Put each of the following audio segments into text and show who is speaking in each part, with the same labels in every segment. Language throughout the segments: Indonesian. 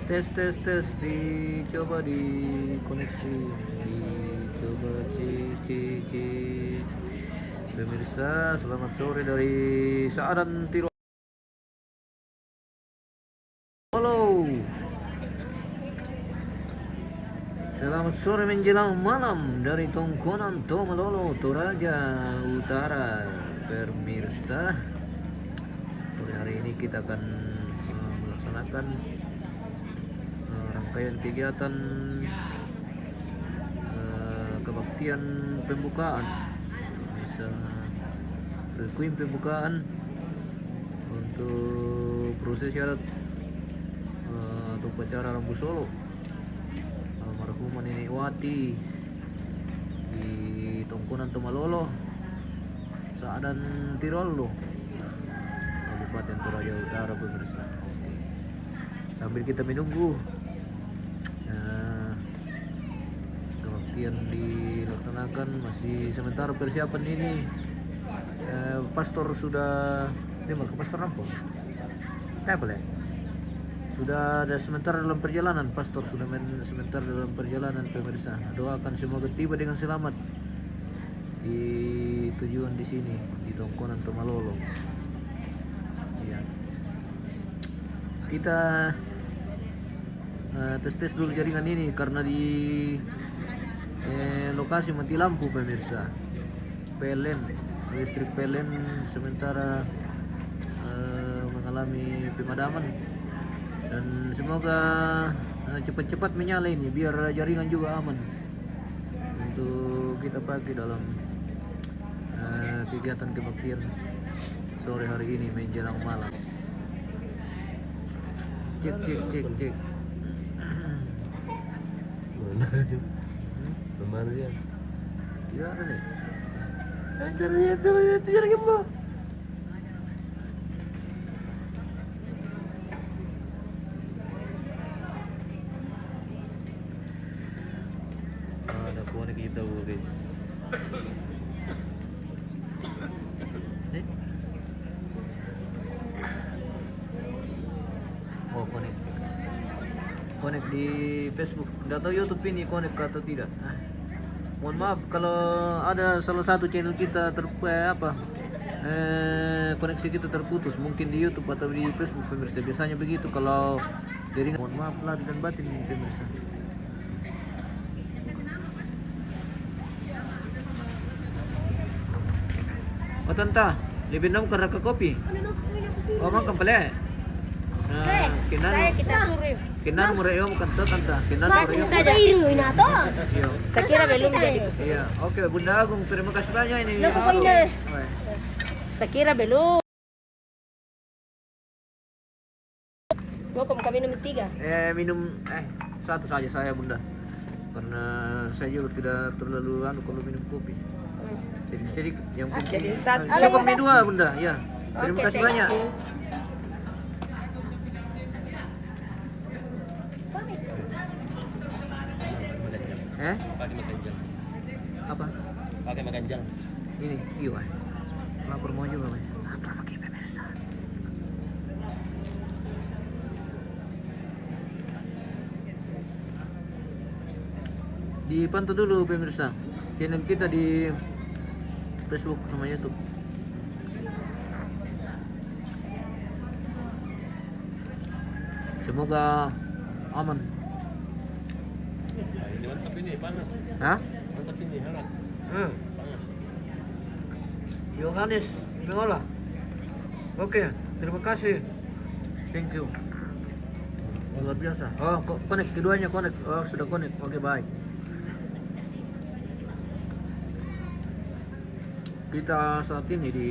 Speaker 1: Tes tes tes, dicoba di koneksi, dicoba cek. Pemirsa, selamat sore dari Saadan Tiro. Halo. Selamat sore menjelang malam dari Tongkonan Tomalolo, Toraja Utara. Pemirsa, sore hari ini kita akan melaksanakan rangkaian kegiatan kebaktian pembukaan, requiem pembukaan untuk prosesi adat atau upacara Rambu Solo almarhumah Nenek Wati di Tongkonan Tomalolo, Saadan Tirolo, Kabupaten Toraja Utara. Pemirsa, sambil kita menunggu kebaktian dilaksanakan, masih sementara persiapan ini. Pastor sudah ke pastor rampung. Boleh. Sudah ada sementara dalam perjalanan, pastor sudah sementara dalam perjalanan. Pemirsa, doakan semoga tiba dengan selamat di tujuan di sini di Tongkonan Tomalolo. Ya. Kita tes dulu jaringan ini karena di lokasi mati lampu. Pemirsa, PLN, listrik PLN sementara mengalami pemadaman, dan semoga cepat-cepat menyala ini biar jaringan juga aman untuk kita pakai dalam kegiatan kebaktian sore hari ini menjelang malam. Cek.
Speaker 2: Kemana dia?
Speaker 1: Tidak ada nih.
Speaker 2: Caranya itu jalan gimana?
Speaker 1: Ada konek kita guys. Oh, konek di Facebook. Nggak tahu YouTube ini konek atau tidak. Mohon maaf kalau ada salah satu channel kita koneksi kita terputus, mungkin di YouTube atau di Facebook. Pemirsa, biasanya begitu kalau jaringan. Mohon maaf lahir dan batin ini, pemirsa. Oh tanta, lebih nom karena ke kopi. Oh makan pala. Kinan mo reo mo kanto tanta. Kinan mo reo. Iya.
Speaker 3: Saya kira belum jadi.
Speaker 1: Iya, oke Bunda Agung, terima kasih banyak ini.
Speaker 3: Saya kira belum. Mau kami minum 3?
Speaker 1: Minum satu saja saya Bunda. Karena saya juga tidak terlalu kalau minum kopi. Sedikit yang penting.
Speaker 3: Jadi satu.
Speaker 1: Saya kopi 2 Bunda, ya. Terima kasih banyak.
Speaker 2: Pakai makan jam.
Speaker 1: Apa?
Speaker 2: Pakai makan jam.
Speaker 1: Ini, iya. Lapor mau juga, Mas. Lapor pakai pemirsa. Dipantau dulu pemirsa channel kita di Facebook sama YouTube. Semoga aman.
Speaker 2: Ini mantap ini, panas.
Speaker 1: Hah?
Speaker 2: Mantap ini, hangat. Panas.
Speaker 1: Yohanes mengolah. Oke, terima kasih. Thank you. Luar biasa. Oh, connect keduanya connect. Oh, sudah connect. Oke, baik. Kita saat ini di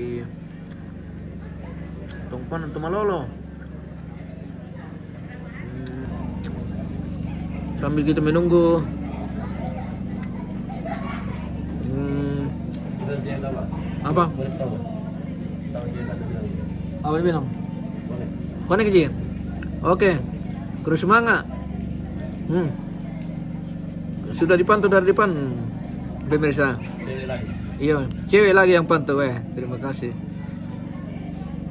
Speaker 1: Tongkonan Tomalolo. Sambil kita menunggu apa? Apa yang bilang? Konek aja. Oke, terus semangat. Sudah dipantau dari depan, pemirsa.
Speaker 2: Cewek lagi.
Speaker 1: Iya, cewek lagi yang pantau. Terima kasih.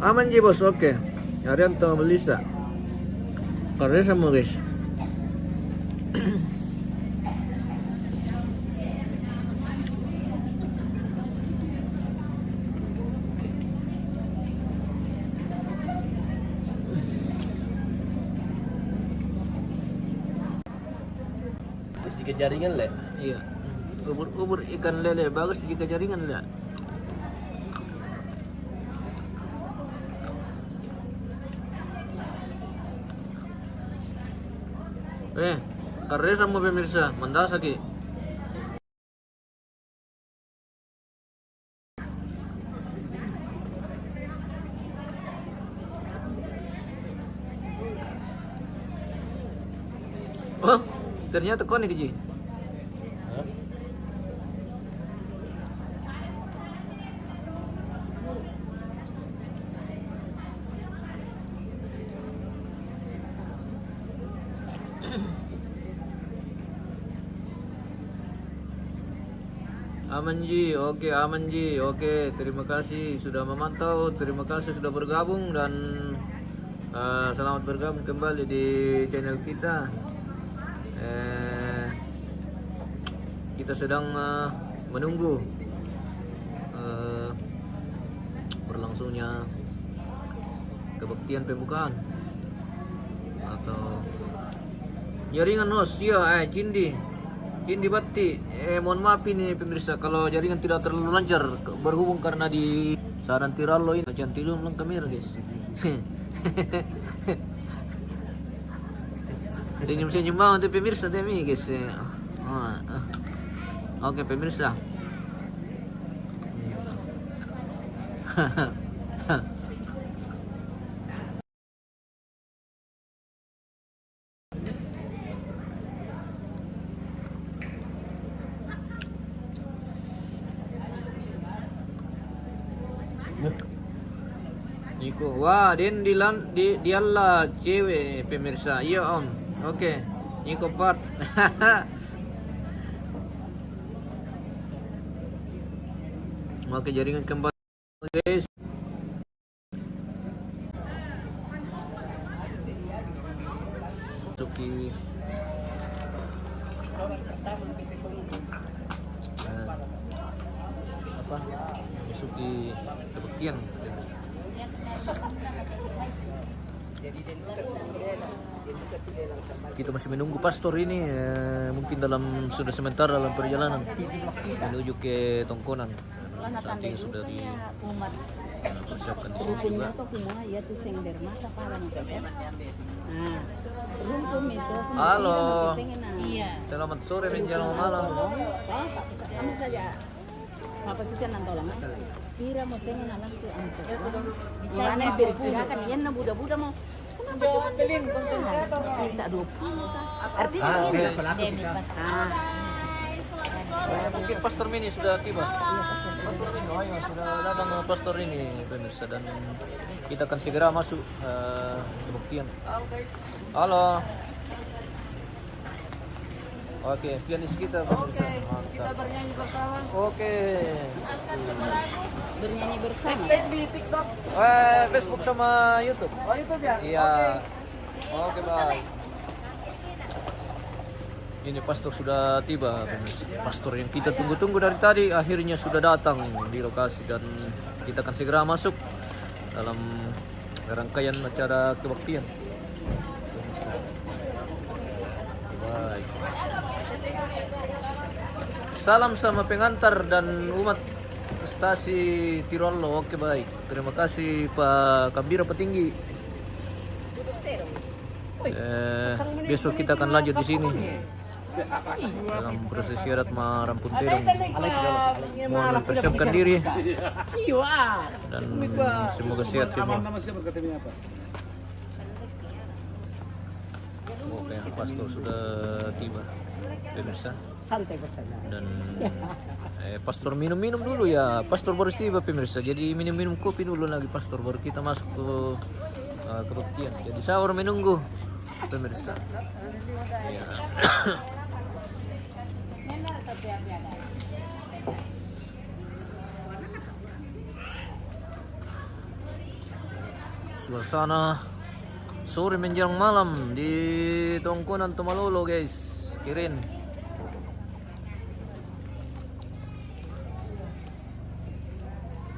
Speaker 1: Aman ji bos, oke. Arianto Melisa. Karena sama guys.
Speaker 2: Terus jika jaringan le.
Speaker 1: Iya. Ubur-ubur ikan lele bagus jika jaringan lah. Karena sama pemirsa, mandasaki. Oh, ternyata konek Ji.
Speaker 2: Hah?
Speaker 1: Aman Ji, oke, terima kasih sudah memantau, terima kasih sudah bergabung dan selamat bergabung kembali di channel kita. Kita sedang menunggu berlangsungnya kebaktian pembukaan atau jaringan nos ya Cindi Batti, mohon maaf ini pemirsa kalau jaringan tidak terlalu lancar berhubung karena di Saran Tiralo ini cantilum lang kamera guys. Senyum-senyum banget tuh pemirsa demi guys. Oke pemirsa. Niko, wah, dialah cewek pemirsa. Iya om, oke, Niko part. Oke, jaringan kembali guys. Suki. Apa? Suki kebaktian. Kita masih menunggu pastor ini mungkin sudah sementara dalam perjalanan menuju ke Tongkonan. Saat ini sudah dipersiapkan di sini juga. Halo, selamat sore menjelang malam.
Speaker 4: Kamu saja apa susah nantau lama? Kira mau sengin alam tu anto. Bisa nih berkirakan yan na buda-buda mau. Kenapa cuma pelin konten kreator? Minta 20. Artinya begini. Demi pastor.
Speaker 1: Mungkin pastor Mini sudah tiba. Pastor Mini, ayo sudah datang pastor ini pemirsa dan kita akan segera masuk kebaktian. Halo. Oke, pianis kita pemirsa.
Speaker 4: Kita bernyanyi bersama.
Speaker 1: Oke.
Speaker 4: Bernyanyi bersama.
Speaker 2: Di TikTok.
Speaker 1: Facebook sama YouTube.
Speaker 2: Oh, YouTube ya?
Speaker 1: Iya. Oke, baik. Ini pastor sudah tiba, pemirsa. Pastor yang kita tunggu-tunggu dari tadi akhirnya sudah datang di lokasi dan kita akan segera masuk dalam rangkaian acara kebaktian. Pemirsa. Baik. Salam sama pengantar dan umat stasi Tirolo. Oke baik. Terima kasih Pak Kabira Petinggi. Besok kita akan lanjut di sini dalam proses syarat Marampun Terong. Mohon mempersiapkan diri dan semoga sehat semua. Oke, pastor sudah tiba, pemirsa. Dan pastor minum-minum dulu ya. Pastor baru tiba pemirsa. Jadi minum-minum kopi dulu lagi pastor baru kita masuk ke kebaktian. Jadi sahur menunggu pemirsa. Ya. Suasana sore menjelang malam di Tongkonan Tomalolo guys. Kirin.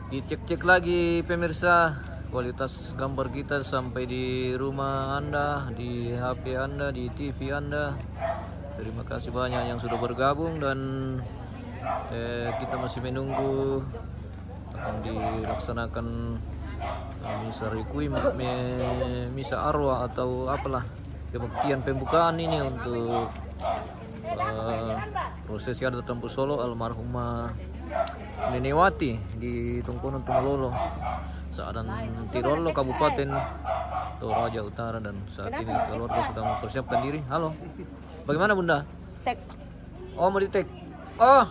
Speaker 1: Dicek-cek lagi pemirsa kualitas gambar kita sampai di rumah Anda, di HP Anda, di TV Anda. Terima kasih banyak yang sudah bergabung dan kita masih menunggu akan dilaksanakan misa requiem, misa arwah atau apalah kebaktian pembukaan ini untuk prosesi adat Rambu Solo almarhumah Nenewati di Tongkonan Tumalolo, Saadan Tirolo, Kabupaten Toraja Utara, dan saat ini keluarga sedang mempersiapkan diri. Halo, bagaimana Bunda?
Speaker 3: Tek.
Speaker 1: Oh, mau di tag? Oh,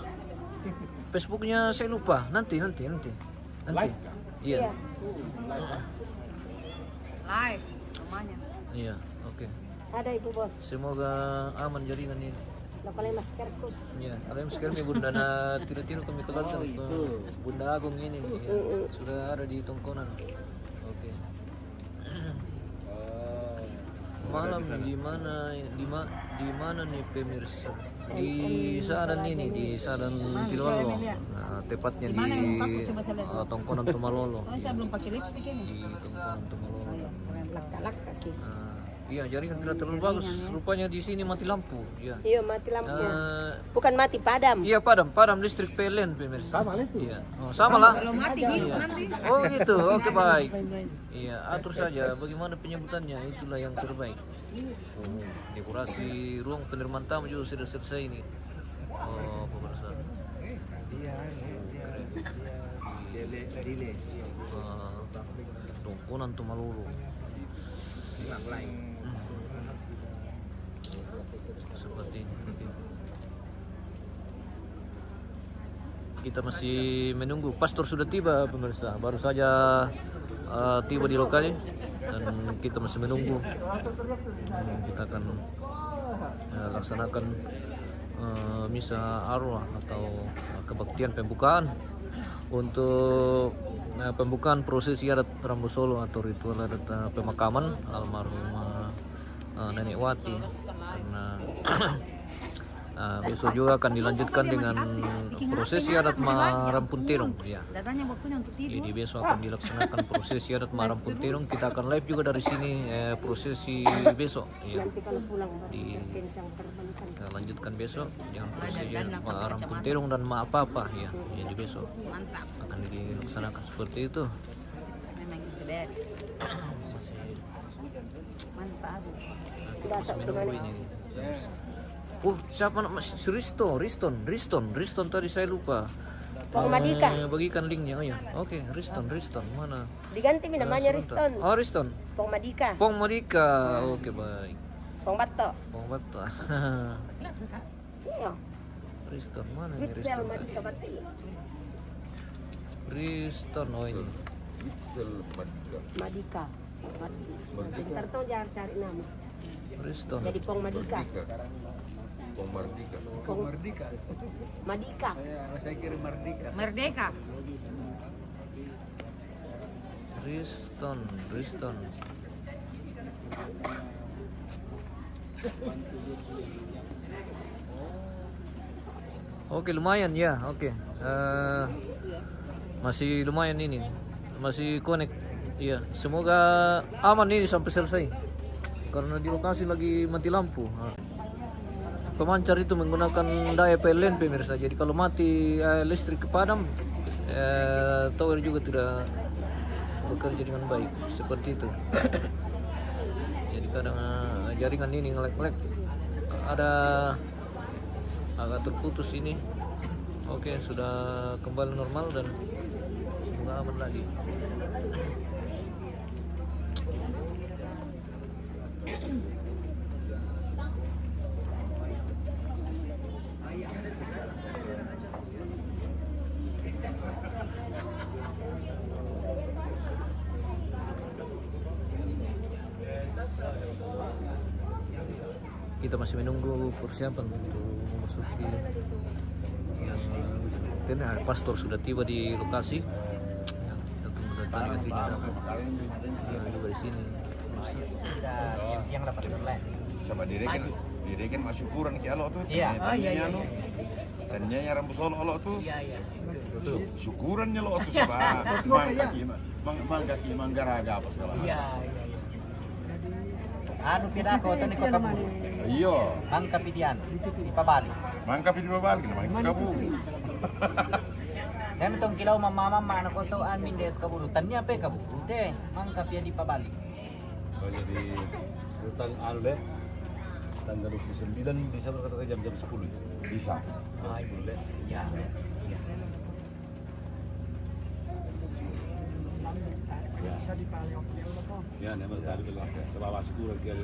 Speaker 1: Facebooknya saya lupa. Nanti. Iya.
Speaker 4: Live rumahnya.
Speaker 1: Iya, oke.
Speaker 3: Ada Ibu Bos.
Speaker 1: Semoga aman jaringan ini.
Speaker 3: Lokalnya maskerku.
Speaker 1: Iya, ada yang sekarang Bunda na tiru-tiru kami keluarkan ke Bunda Agung ini. Ya. Sudah ada di Tongkonan. Oke. Malam di mana nih pemirsa? Di Saran ini, di Saran Tilolo. Nah, tepatnya di Tongkonan Tumalolo.
Speaker 4: Saya belum pakai lipstick ini.
Speaker 1: Di Tongkonan Tumalolo.
Speaker 3: Lak-lak kaki.
Speaker 1: Iya, jaringan tidak terlalu bagus. Rupanya di sini mati lampu. Ya.
Speaker 3: Iya, mati lampunya. Bukan mati, padam.
Speaker 1: Iya, padam listrik PLN pemirsa. Sama itu. Iya. Oh, sama lah.
Speaker 4: Kalau mati hidup nanti.
Speaker 1: Oh gitu, oke baik. Iya, atur saja bagaimana penyebutannya, itulah yang terbaik. Oh, dekorasi ruang penerimaan tamu juga sudah selesai ini. Oh, pemirsa. Tongkonan Tumalolo. Seperti ini. Kita masih menunggu. Pastor sudah tiba pemirsa, baru saja tiba di lokasi dan kita masih menunggu. Kita akan laksanakan misa arwah atau kebaktian pembukaan untuk pembukaan prosesi adat Rambu Solo atau ritual adat pemakaman almarhumah Nenek Wati. Karena besok juga akan dilanjutkan dengan prosesi adat Marampuntirung ya.
Speaker 4: Datanya waktunya untuk tidur.
Speaker 1: Jadi besok akan dilaksanakan prosesi adat Marampuntirung. Kita akan live juga dari sini prosesi besok ya. Kita lanjutkan besok dengan prosesi Marampuntirung dan apa ya. Jadi besok
Speaker 4: Mantap.
Speaker 1: akan dilaksanakan seperti itu.
Speaker 4: Memang the best. Mantap.
Speaker 1: Kita masih menunggu ini. Siapa nama Riston tadi saya lupa.
Speaker 3: Pong Madika.
Speaker 1: Bagikan linknya. Oh ya. Oke, Riston mana?
Speaker 3: Diganti namanya
Speaker 1: Sebentar.
Speaker 3: Riston.
Speaker 1: Oh, Riston.
Speaker 3: Pong Madika.
Speaker 1: Oke, baik.
Speaker 3: Pong Bato. Iya.
Speaker 1: Riston mana nih
Speaker 3: Ritzel
Speaker 1: Riston tadi?
Speaker 3: Madika Bato.
Speaker 1: Riston ini.
Speaker 3: Madika. Ntar tuh jangan cari nama.
Speaker 1: Riston.
Speaker 3: Jadi Pong Madika. Madika.
Speaker 2: Saya kirim Mardika.
Speaker 4: Merdeka.
Speaker 1: Riston. Oke, lumayan ya. Oke. Masih lumayan ini. Masih connect. Iya, semoga aman ini sampai selesai. Karena di lokasi lagi mati lampu. Pemancar itu menggunakan daya PLN pemirsa. Jadi kalau mati listrik padam, tower juga tidak bekerja dengan baik. Seperti itu. Jadi kadang jaringan ini ngelek-ngelek. Ada agak terputus ini. Oke, sudah kembali normal dan semoga aman lagi. Kita masih menunggu persiapan untuk memasuki pastor sudah tiba di lokasi. Kita tunggu datang nantinya juga di sini.
Speaker 2: Yang dapat sama direkan.
Speaker 5: Dia kan masuk kurang ki alok tuh.
Speaker 2: Iya. Oh, iya.
Speaker 5: Tanya yang rambut solo alok tuh.
Speaker 2: Iya.
Speaker 5: Syukurannya lo tuh sebab manggaraga apa segala.
Speaker 2: Iya. Anu pida ko tani ko kabu.
Speaker 5: Iya.
Speaker 2: Angka pidian di pabali.
Speaker 5: Mangkap di bawah gini, mangkap kabu.
Speaker 2: Dan tong kilau mama anak ko to amin det kaburu. Tanya pe kabu. Teh angka pia di pabali.
Speaker 6: Oh, jadi tentang anu deh tanggal 29 bisa berkata jam 10 ya?
Speaker 5: Bisa.
Speaker 2: Ah, ibu deh. Ya.
Speaker 6: Ya, memang tadi bilang sebab masuk lagi ya.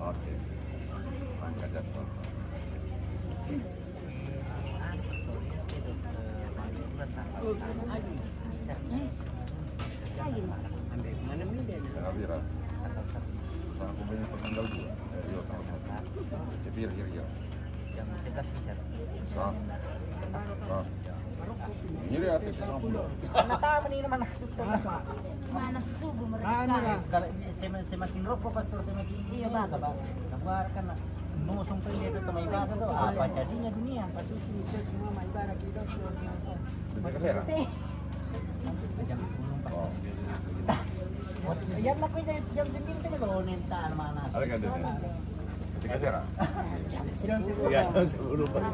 Speaker 5: Oke. Mangkap jatuh. Kenapa ya? Sama pemain penanggal 2. Iya, tanggal 1. Kira.
Speaker 2: Jam 11 bisa.
Speaker 5: Ini atas sama pulau.
Speaker 2: Nata ni naman nasukto.
Speaker 4: Mana susubo mereka.
Speaker 2: Kalau semakin rokok pastor semakin
Speaker 4: Iya, bagus.
Speaker 2: Kabar kan nusung pun dia tuh ibadah tuh apa jadinya dunia pasti
Speaker 5: Terima kasih.
Speaker 2: jam 10 pas.
Speaker 5: Oh,
Speaker 2: Yan na ko jam 9 kami lo nenta mana.
Speaker 5: ada kan dia? Terima kasih.
Speaker 6: Ya, 10 pas.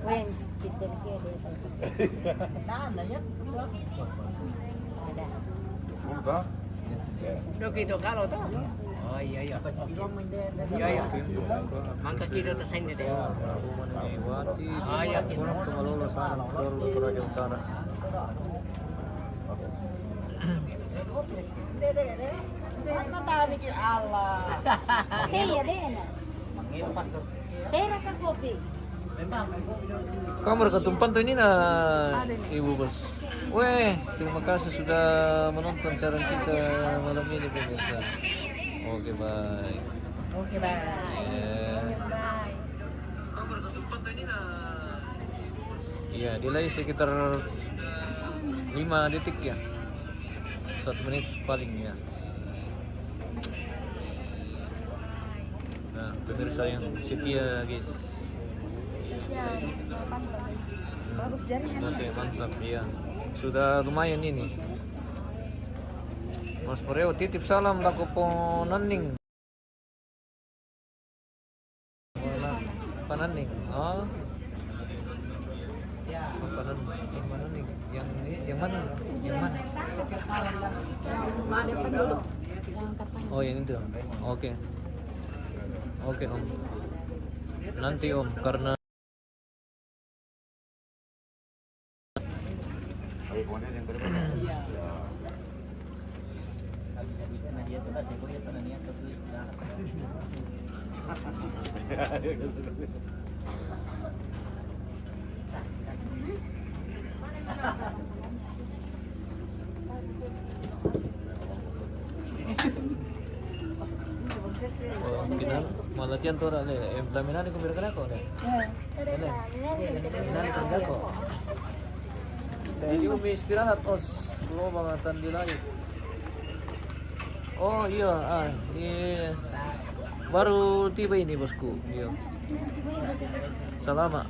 Speaker 4: Wen, kita kede.
Speaker 2: Nah, ya
Speaker 4: Ada.
Speaker 5: Full dah.
Speaker 3: Begitu kalau tuh.
Speaker 2: Oh iya. Pas kilo
Speaker 3: Iya. Mangka kilo tuh saya deh.
Speaker 1: Wati,
Speaker 3: iya.
Speaker 1: kurang tumalolo sa Toraja Utara.
Speaker 2: Ano tabi ki Allah.
Speaker 4: Teya dena.
Speaker 2: Mangil pastor.
Speaker 4: Tera ka kopi.
Speaker 2: Memang
Speaker 1: Kamar ketumpan tuh ini nah Ibu Bos. Weh, terima kasih sudah menonton siaran kita malam ini pemirsa. Oke, baik.
Speaker 4: Oke, bye.
Speaker 1: Kamar ketumpan tuh ini nah. Iya, delay sekitar 5 detik ya. 1 menit paling ya. Nah, pemirsa yang setia guys.
Speaker 4: Bagus jaringan.
Speaker 1: Oke, mantap ya. Sudah lumayan ini. Mas Poreo titip salam laku po naning. Pananing. Oh. Yang pananing. Yang mana? Yang mana?
Speaker 3: Ada penduduk.
Speaker 1: Oh, yang itu. Oke. Oke, Om. Nanti Om karena
Speaker 5: Ayo kemudian yang terima.
Speaker 2: dia tuh kasih kuliah tuh niat tuh.
Speaker 1: oh, kinal malatian to ra le. Laminani ko mira ko le. Laminani ko. Tadi umi istirahat os. Lo mga tandilay. Oh iya, iya. Baru tiba ini bosku. Iya. Salama.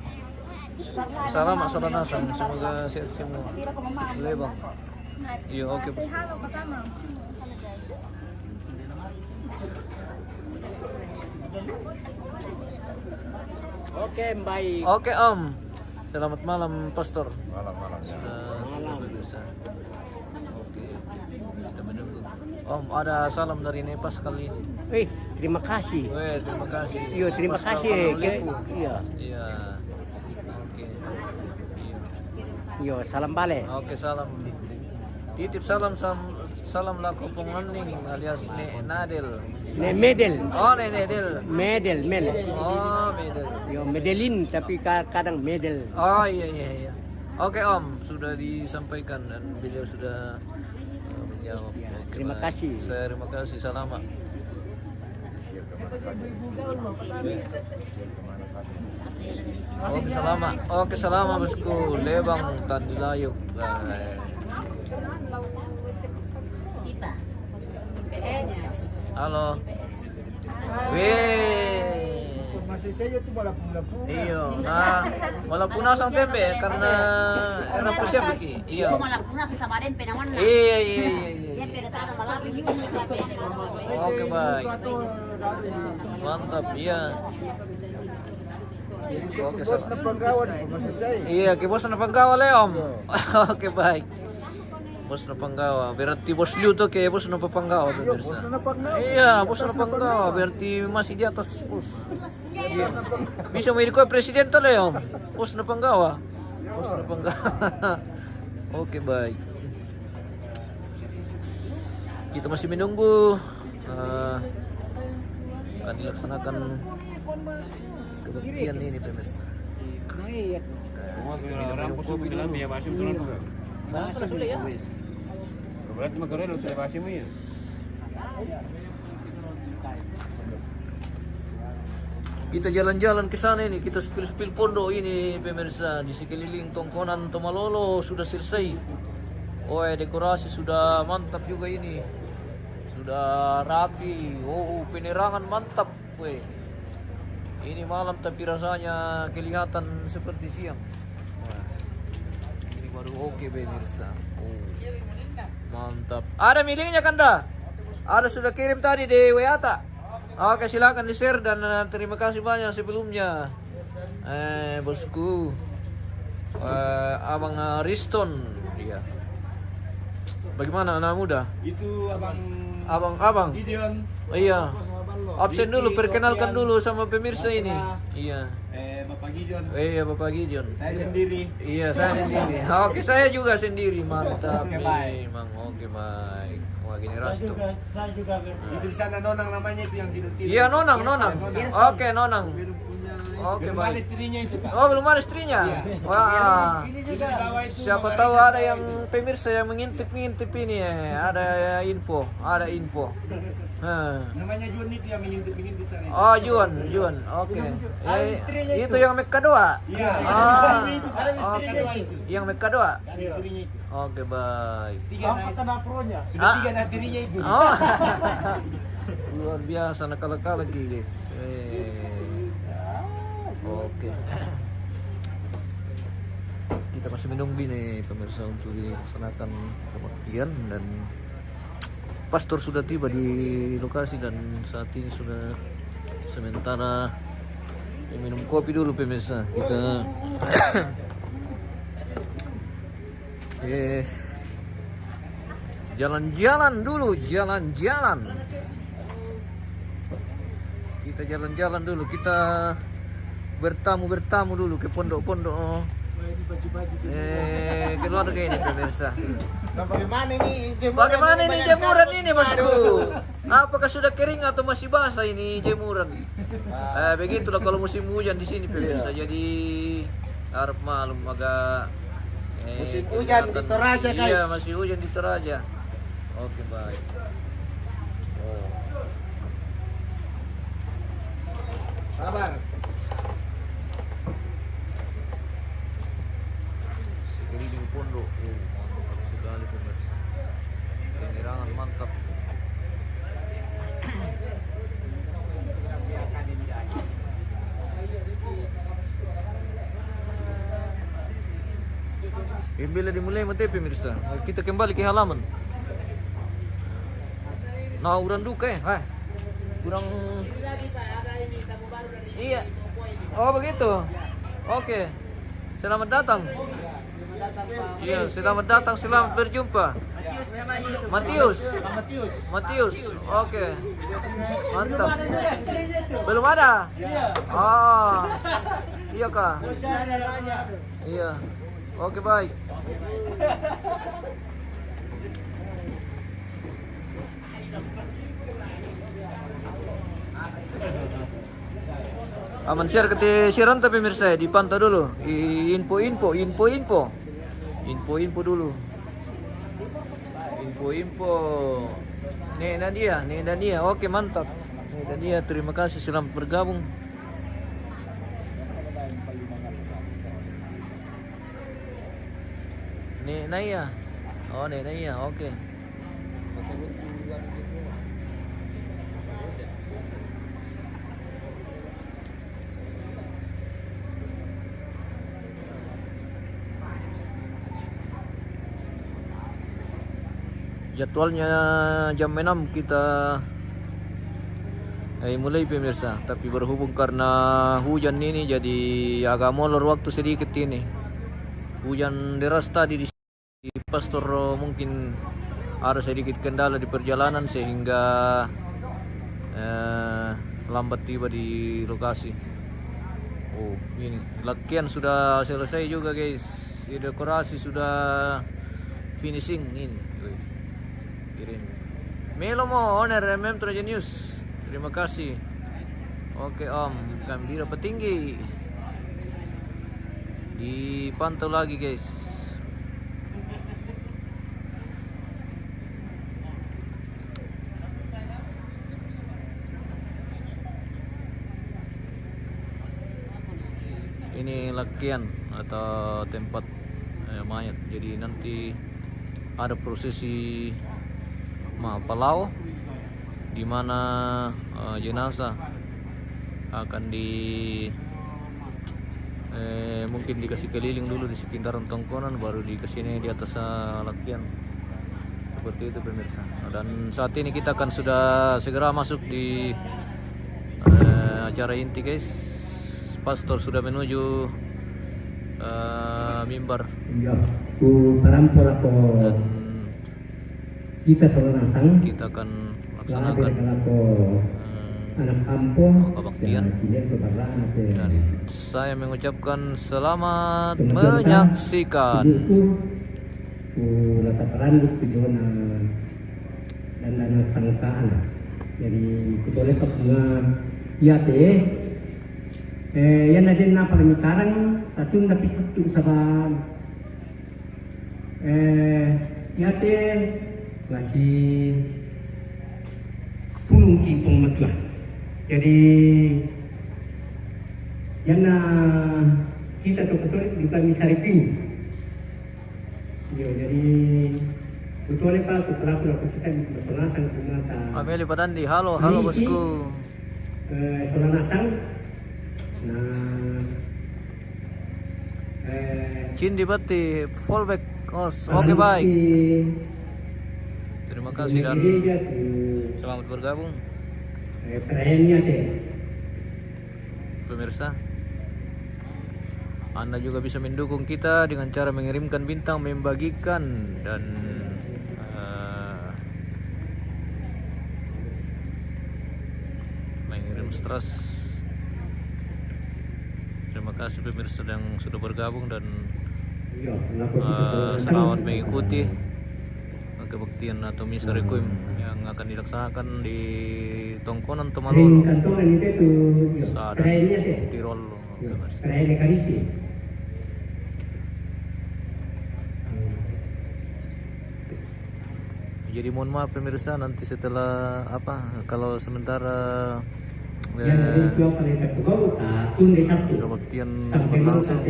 Speaker 1: Salama salanasan. Semoga sehat semua. Boleh bang. Iya oke bos.
Speaker 3: Oke, baik.
Speaker 1: Oke Om. Selamat malam Pastor.
Speaker 5: Malam-malam ya.
Speaker 1: Biasa. Oke. Kita menunggu. Om ada salam dari Nepas kali ini.
Speaker 3: Terima kasih.
Speaker 1: Weh, terima kasih.
Speaker 3: Iya, terima
Speaker 1: Pastor
Speaker 3: kasih.
Speaker 1: Manolipo.
Speaker 3: Iya.
Speaker 1: Iya. Oke. Iya.
Speaker 3: Iya, salam balik.
Speaker 1: Oke, salam. Titip salam laku pengening alias Nadel.
Speaker 3: Medel.
Speaker 1: Oh, Nadel.
Speaker 3: Medel.
Speaker 1: Oh, Medel.
Speaker 3: Yo, medelin tapi kadang medel.
Speaker 1: Oh, iya. Oke, Om, sudah disampaikan dan beliau sudah menjawab.
Speaker 3: Ya,
Speaker 1: Oke,
Speaker 3: terima
Speaker 1: baik.
Speaker 3: kasih.
Speaker 1: Saya terima kasih. Selamat. Oke selama bosku lebang tadi layuk.
Speaker 4: Kita. PS.
Speaker 1: Halo. Weh.
Speaker 7: Masih saja tuh malah pula-pula.
Speaker 1: Iya, nah walaupun asang tempe karena enak po siya biki. Iya.
Speaker 4: Kung malapuna kasama rin, pinaman na.
Speaker 1: Iya.
Speaker 4: Siyempre, natata malapit yung
Speaker 1: Oke baik. Mantap, iya. Oke
Speaker 7: Bos
Speaker 1: salam.
Speaker 7: na panggawan, masih saya.
Speaker 1: Iya, ke bos na panggawa Leom. Oke baik. Bos na panggawa. Berarti bos Liu tuh ke bos na papanggawa
Speaker 7: Bos
Speaker 1: pemirsa.
Speaker 7: na panggawan.
Speaker 1: Iya, bos na panggawa. Berarti masih di atas bos. Iya. Bisa mau ikut presiden tuh Leom. Bos na panggawa. Bos na panggawa. Oke baik. Kita masih menunggu akan dilaksanakan kebaktian ini pemirsa. Minum kopi dulu. Wis. Kita jalan-jalan ke sana ini, kita spill pondok ini pemirsa di sekeliling tongkonan Tomalolo sudah selesai. Oh, dekorasi sudah mantap juga ini. Sudah rapi. Oh, penerangan mantap, weh. Ini malam tapi rasanya kelihatan seperti siang. Wah. Ini baru oke pemirsa. Oh. Mantap. Ada meetingnya Kanda? Ada sudah kirim tadi di WA tak? Oke, silakan di-share dan terima kasih banyak sebelumnya. Bosku. Abang Riston, iya. Bagaimana anak muda?
Speaker 6: Itu
Speaker 1: Abang.
Speaker 6: Gideon.
Speaker 1: Oh, iya. Absen dulu, perkenalkan dulu sama pemirsa ini. Iya.
Speaker 6: Bapak Gideon.
Speaker 1: Iya, Bapak Gideon.
Speaker 2: Saya sendiri.
Speaker 1: Iya, saya sendiri. Oke, saya juga sendiri. Mantap
Speaker 2: Oke,
Speaker 1: nih,
Speaker 2: baik.
Speaker 1: Mang. Oke, baik. Wah, generasi tuh.
Speaker 6: Itu di sana Nonang namanya itu yang tidur.
Speaker 1: Iya, Nonang. Oke, Nonang. Oke,
Speaker 6: Belum ada
Speaker 1: baik.
Speaker 6: istrinya itu, Pak.
Speaker 1: Oh, belum ada istrinya? Wah.
Speaker 6: Ini juga bawa itu.
Speaker 1: Siapa tahu ada yang pemirsa yang mengintip ini ada info.
Speaker 6: Namanya Juan itu yang mengintip sana.
Speaker 1: Oh, Juan. Oke. Itu yang Mekka doa.
Speaker 6: Iya.
Speaker 1: Oke. Yang Mekka doa.
Speaker 6: Ada istrinya itu.
Speaker 1: Oke, baik.
Speaker 7: Kena pronya.
Speaker 6: Sudah 3 anak tirinya itu.
Speaker 1: Oh. Luar biasa nakal-nakal lagi, guys. Oke. Kita masih menunggu nih pemirsa untuk dilaksanakan kebaktian dan pastor sudah tiba di lokasi dan saat ini sudah sementara minum kopi dulu pemirsa. Kita jalan-jalan dulu, Kita jalan-jalan dulu, kita bertamu dulu ke pondok-pondok keluarga ini pemirsa. Bagaimana ini jemuran ini bosku? Apakah sudah kering atau masih basah ini jemuran? Begitulah kalau musim hujan di sini pemirsa. Jadi harap malum agak
Speaker 7: Musim hujan di Toraja, guys.
Speaker 1: Iya, masih hujan di Toraja. Oke, baik.
Speaker 7: Sabar.
Speaker 1: Sekeliling pondok, mantap sekali pemirsa. Penerangan mantap. Bila dimulai mati pemirsa, kita kembali ke halaman. Nah, urang duka ya, kurang. Iya. Oh begitu. Oke. Selamat datang. Iya, selamat datang, selamat berjumpa. Matius. Oke. Mantap. Belum ada? Oh. Iya kah? Iya. Oke, baik. Aman share ke Siran tapi pemirsa dipantau dulu. Info dulu. Info. Nih Nadia. Oke, mantap. Nih Nadia, terima kasih selamat bergabung. Nek Naya. Oh, Nek Naya. Oke. Jadwalnya jam 6 kita mulai pemirsa, tapi berhubung karena hujan ini jadi agak molor waktu sedikit ini. Hujan deras tadi di Pastor, mungkin ada sedikit kendala di perjalanan sehingga lambat tiba di lokasi. Oh, ini latihan sudah selesai juga guys. Dekorasi sudah finishing ini. Melo mo owner MM3 News. Terima kasih. Oke Om, Gambira Petinggi. Dipantau lagi guys. Ini latihan atau tempat mayat. Jadi nanti ada prosesi palau di mana jenazah akan mungkin dikasih keliling dulu di sekitaran tongkonan, baru dikasih di atas latihan seperti itu pemirsa. Dan saat ini kita akan sudah segera masuk di acara inti guys. Pastor sudah menuju mimbar.
Speaker 8: Ya, ku parampol ako
Speaker 1: Dan
Speaker 8: kita selalu nasang.
Speaker 1: kita akan laksanakan
Speaker 8: ako anak kampung
Speaker 1: kebaktian.
Speaker 8: sila ko paraan natin.
Speaker 1: Dan saya mengucapkan selamat menyaksikan.
Speaker 8: Ku lataparan ko joon na sangkaan. Jadi kutuloy ka mga yate yan na din na pagmikaran tatong napisat sa yate masih tulung kipong matlah. Jadi yan na kita to katolik di kami saripin. Jadi katolik pa ko pala kita di masalasan kumata.
Speaker 1: Ameli Padandi, halo bosku.
Speaker 8: Masalasan na
Speaker 1: Cindi Bati, fallback. Oke baik. Terima kasih dan selamat bergabung pemirsa. Anda juga bisa mendukung kita dengan cara mengirimkan bintang, membagikan dan mengirim stres. Terima kasih pemirsa yang sudah bergabung dan selamat mengikuti kebaktian atau misa requiem yang akan dilaksanakan di Tongkonan Tomalolo, Sada, Tirol. Jadi mohon maaf pemirsa, nanti setelah kalau sementara kebaktian berlangsung,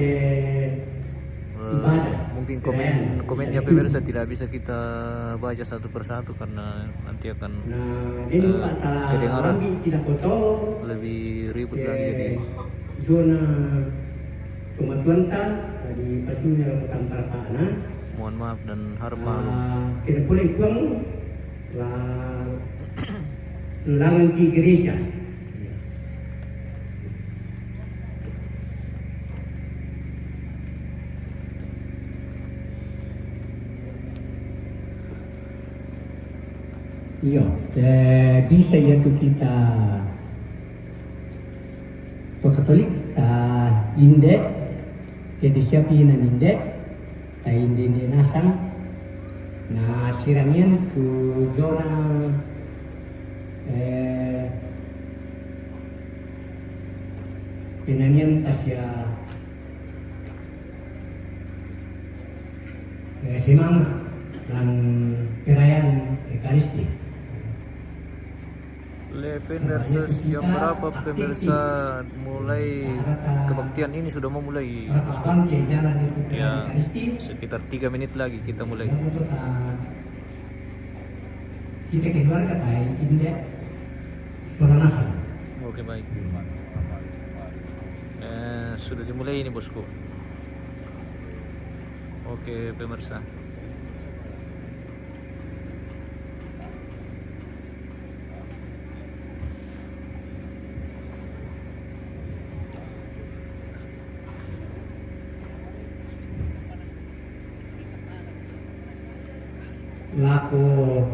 Speaker 1: mungkin komennya pemirsa tidak bisa kita baca satu persatu karena nanti akan kedengaran lebih ribut lagi. Jadi mohon maaf dan harap maklum.
Speaker 8: Di gereja. Iya, bisa ya tuh kita Katolik indek, jadi siapin indek, indek nasang, nah siramian tu zona penanian tasya semangat dan perayaan Ekaristi.
Speaker 1: Boleh pemirsa jam berapa pemirsa mulai kebaktian ini sudah mau mulai? Ya, sekitar 3 menit lagi kita mulai.
Speaker 8: Kita keluarga baik indek Suranasa.
Speaker 1: Oke baik. Sudah dimulai ini bosku. Oke pemirsa.
Speaker 8: Lako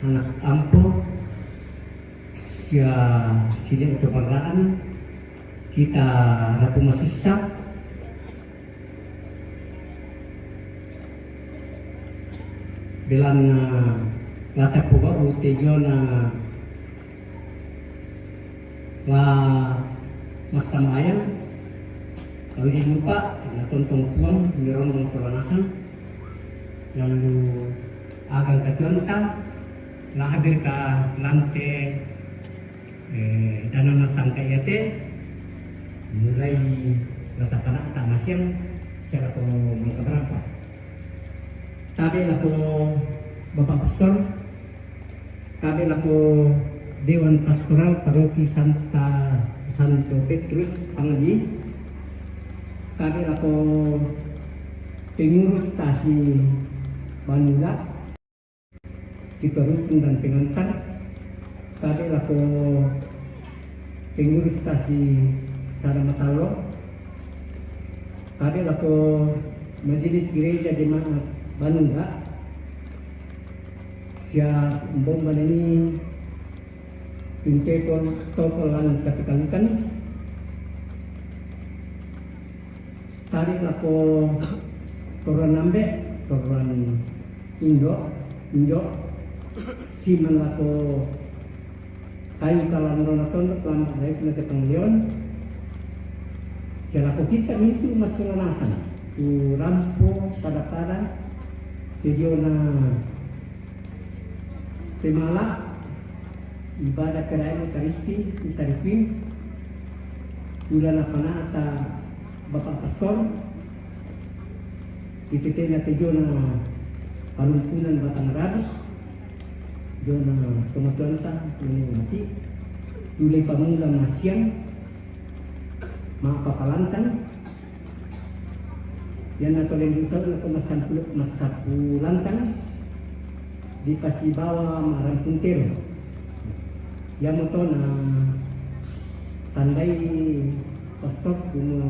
Speaker 8: anak kampung sia sini itu peraan kita rapu masuk sak bilang lata puga utejo na la masamayang lalu dilupa na tontong puang mirong Suranasa lalu agang kaconta lahabir ka lante dana nasangka yate mulai latapana tak masyang secara ko mengkaberapa tabi lako Bapak Pastor tabi lako Dewan Pastoral Paroki Santo Petrus Pangadi tabi lako pengurus stasi Bandung kita rukun dan pengantar tadi laku pengurus stasi Saramatalo tadi laku majelis gereja jemaat Bandung siap bomba ini pintekon tokolan katakan tadi laku koran nambe koran Indo si manlako kayu kalan nonaton lama dari penata penglion siapa kita itu masuk nasan tu rampo pada tujuan temala ibadah kerajaan Ekaristi Mistaripin udah panata Bapak Pastor si kita tujuan panumpunan Batang Rabus Jona kemudian ini mati mulai pamungga masyang mapapalantan yan atau lembut na masapulantan di Pasibawa Marang Puntero yang mo na tandai pastor kung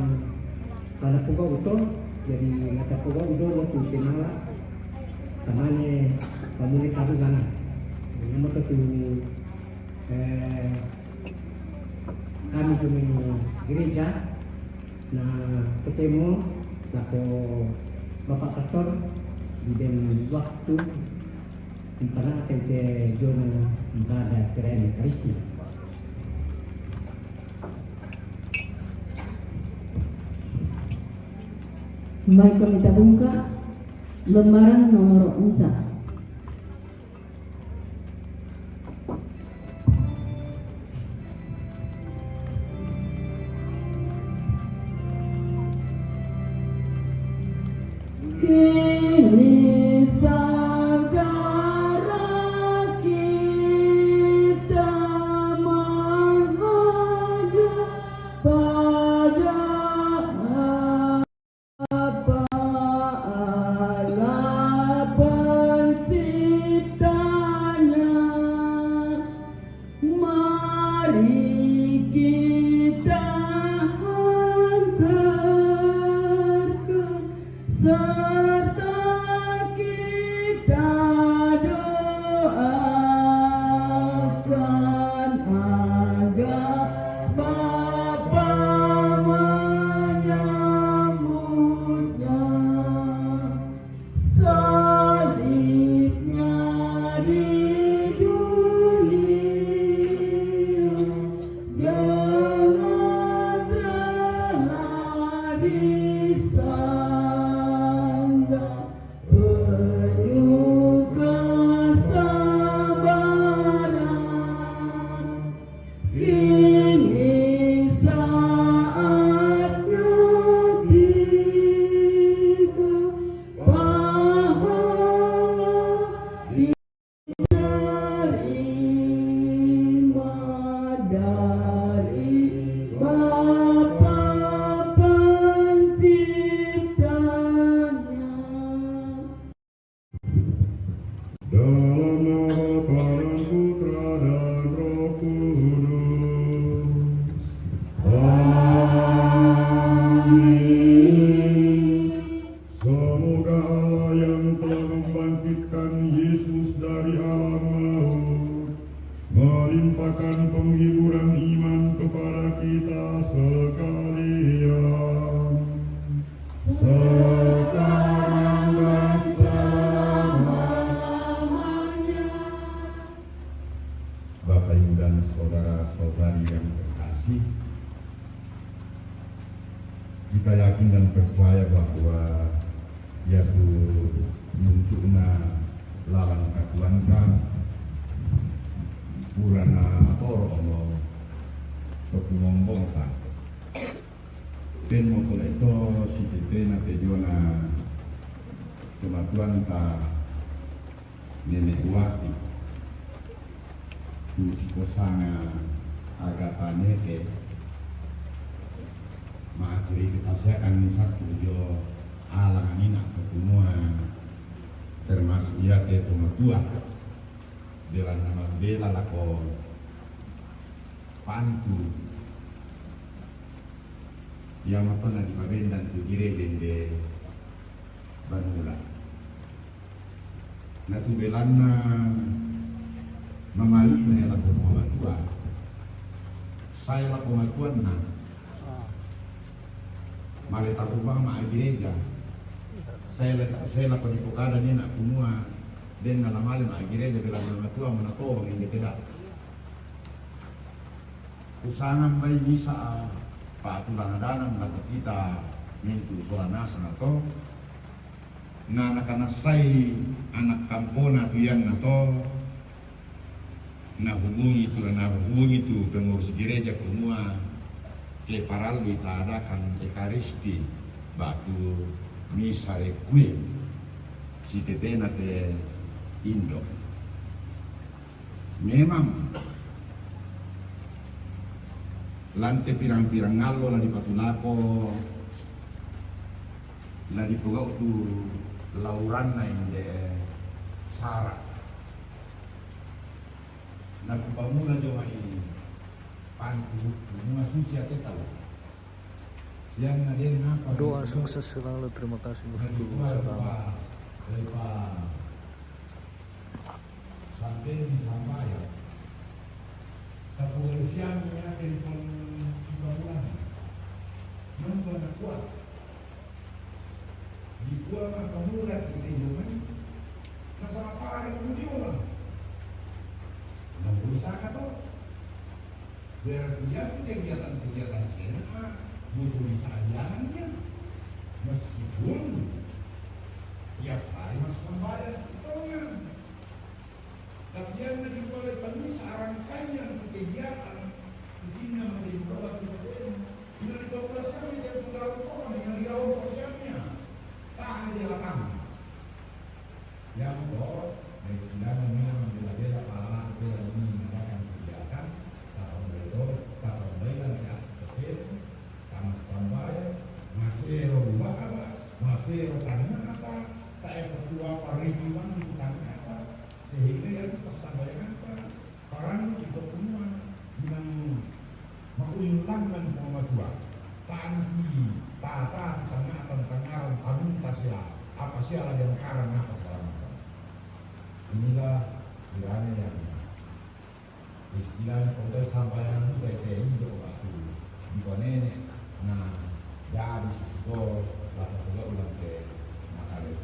Speaker 8: sana pugaw ito jadi natapugaw ito mo kung tinala tamane pamulit ako gana nama tu kami cuma gereja nah ketemu lako Bapak Pastor di den waktu di mana tete zona ibadah kerajaan Ekaristi.
Speaker 4: Baik kami buka lembaran nomor 4. Kini segera kita menghadap pada Bapa Allah
Speaker 8: Kini saatnya tiba, pahala diterima dari Bapa Penciptanya. Dalam nama Bapa, Putra, dan Roh Kudus. Amin. Semoga Allah yang telah membangkitkan Yesus dari alam maut melimpahkan penghiburan iman kepada kita sekalian. Sekarang dan selama-lamanya. Bapak Ibu dan saudara-saudari yang terkasih, kita yakin dan percaya bahwa yaitu untukna lalang katuanka purana ator ono tokumombongka ten mo itu si tete na tejona kematuan ta nenek wati si kosanga agatanya ke maacuri kita akan satu jo alang ini nak semua termasuk ya ke pematua dengan nama bela lako pantu yang apa nanti pabendan tu kire dende banula natu belana mamalik na lako pematua saya lako pematuan na maleta kubang maagireja saya lakukan di pokada ni nak semua dan ngalamali maagireja bila manatua manato ini tidak usangan bayi bisa patulang danang laku kita mintu solanasa nato na nakanasay anak kampona tuyan nato na hubungi itu pengurus gereja semua ke paralui taadakan ekaristi batu misa requiem si tetena te Indo. Memang lante pirang-pirang ngalo la di patulako la di pugau tu lauran na inde sara na kupamula jo mai pantu semua susi ate tahu yang ada apa
Speaker 1: Doa sukses selalu. Terima kasih musuhku bersama.
Speaker 8: Sampai disampaikan kepolisiannya telepon bangunan membuat kuat di kuat pemuda di lingkungan nasama parah kemudian berusaha kata berarti kegiatan sehat butuh disajiannya meskipun tiap hari masuk sembahyang tapi yang boleh penuh rangkaian kegiatan di sini menjadi berobat kemudian dengan dikoperasikan menjadi penggaruh dengan dirawat sosialnya tak di lapangan yang membawa dari sedangkan membela-bela pahala bela ini mengadakan kegiatan tahun beredor tahun bela ya kecil karena sampai masih rumah apa masih tanya apa tak ketua pariwiman di tanya apa sehingga yang persampaian orang itu semua yang mengulang pemajuan tanah di tata tengah tentang tabung tasila apa sih ala yang karang apa dalam inilah kiranya yang istilahnya kalau sampaian itu kayak ini itu waktu di nenek nah dari situ lalu juga ulang ke makalah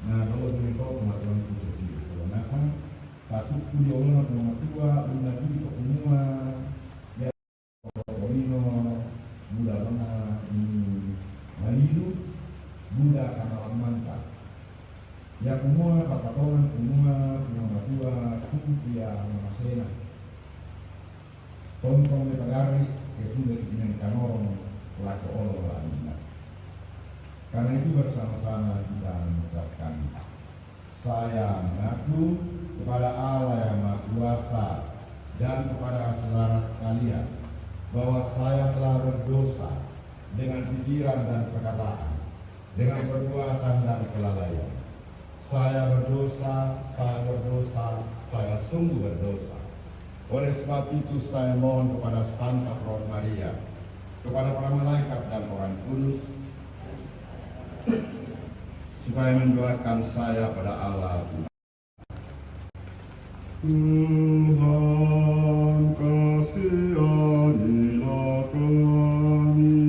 Speaker 8: nah kalau itu kemajuan itu sebenarnya satu kuliah pematua udah di semua ya Polino muda lama ini Marilu muda kamar mantap ya semua pakatonan semua pematua suku dia masena tontong metagari kesudah dengan kanorong laku Allah aminah. Karena itu bersama-sama kita mengucapkan saya mengaku kepada Allah yang Maha Kuasa dan kepada saudara sekalian bahwa saya telah berdosa dengan pikiran dan perkataan, dengan perbuatan dan kelalaian. Saya berdosa, saya sungguh berdosa. Oleh sebab itu saya mohon kepada Santa Roh Maria, kepada para malaikat dan orang kudus, supaya mendoakan saya pada Allah. Tuhan kasihanilah kami.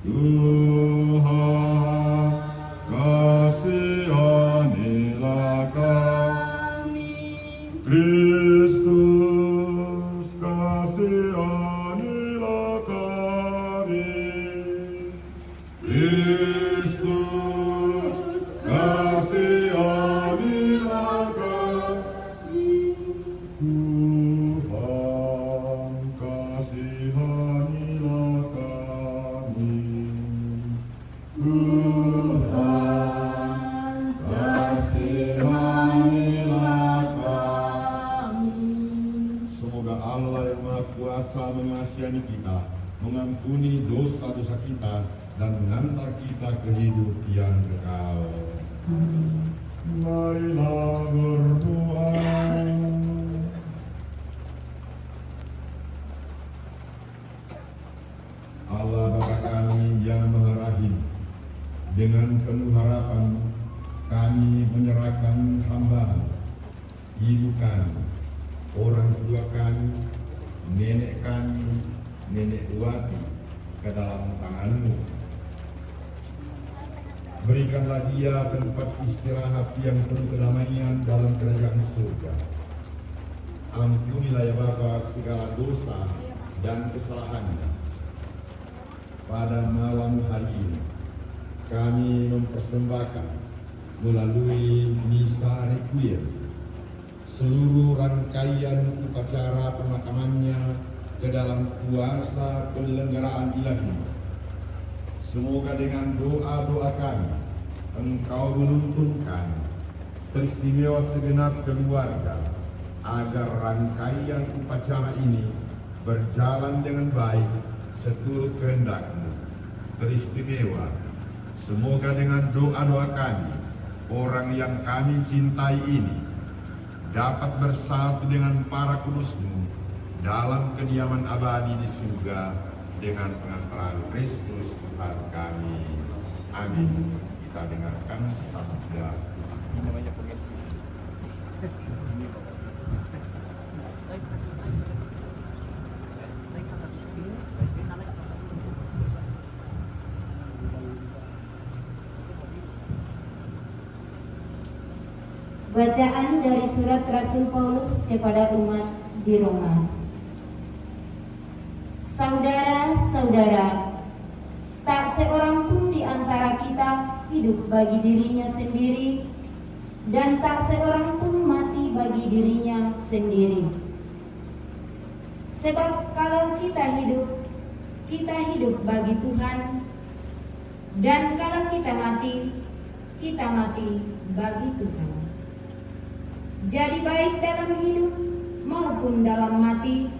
Speaker 8: Tuhan kasihanilah kami. Kristus kasihanilah kami. Kristus kasihanilah kami. Tuhan kasihanilah kami. Tuhan kasihanilah kami. Semoga Allah yang Maha Kuasa mengasihani kita, mengampuni dosa-dosa kita, dan mengantar kita ke hidup yang kekal. Marilah berdoa. Allah Bapa kami yang Maha Rahim, dengan penuh harapan kami menyerahkan hamba-Mu, ibu kami, orang tua kami, nenek kami, nenek Wati, ke dalam tangan-Mu. Berikanlah dia tempat istirahat yang penuh kedamaian dalam kerajaan surga. Ampunilah ya Bapa segala dosa dan kesalahannya. Pada malam hari ini kami mempersembahkan melalui misa requiem seluruh rangkaian upacara pemakamannya ke dalam kuasa penyelenggaraan ilahi. Semoga dengan doa-doa kami Engkau menuntunkan teristimewa segenap keluarga agar rangkaian upacara ini berjalan dengan baik seturut kehendak-Mu. Teristimewa, semoga dengan doa-doa kami orang yang kami cintai ini dapat bersatu dengan para kudus-Mu dalam kediaman abadi di surga dengan pengantaran Kristus Tuhan kami. Amin. Kita dengarkan sabda Tuhan.
Speaker 9: Bacaan dari surat Rasul Paulus kepada umat di Roma. Saudara-saudara, tak seorang pun di antara kita hidup bagi dirinya sendiri, dan tak seorang pun mati bagi dirinya sendiri. Sebab kalau kita hidup bagi Tuhan, dan kalau kita mati bagi Tuhan. Jadi baik dalam hidup maupun dalam mati,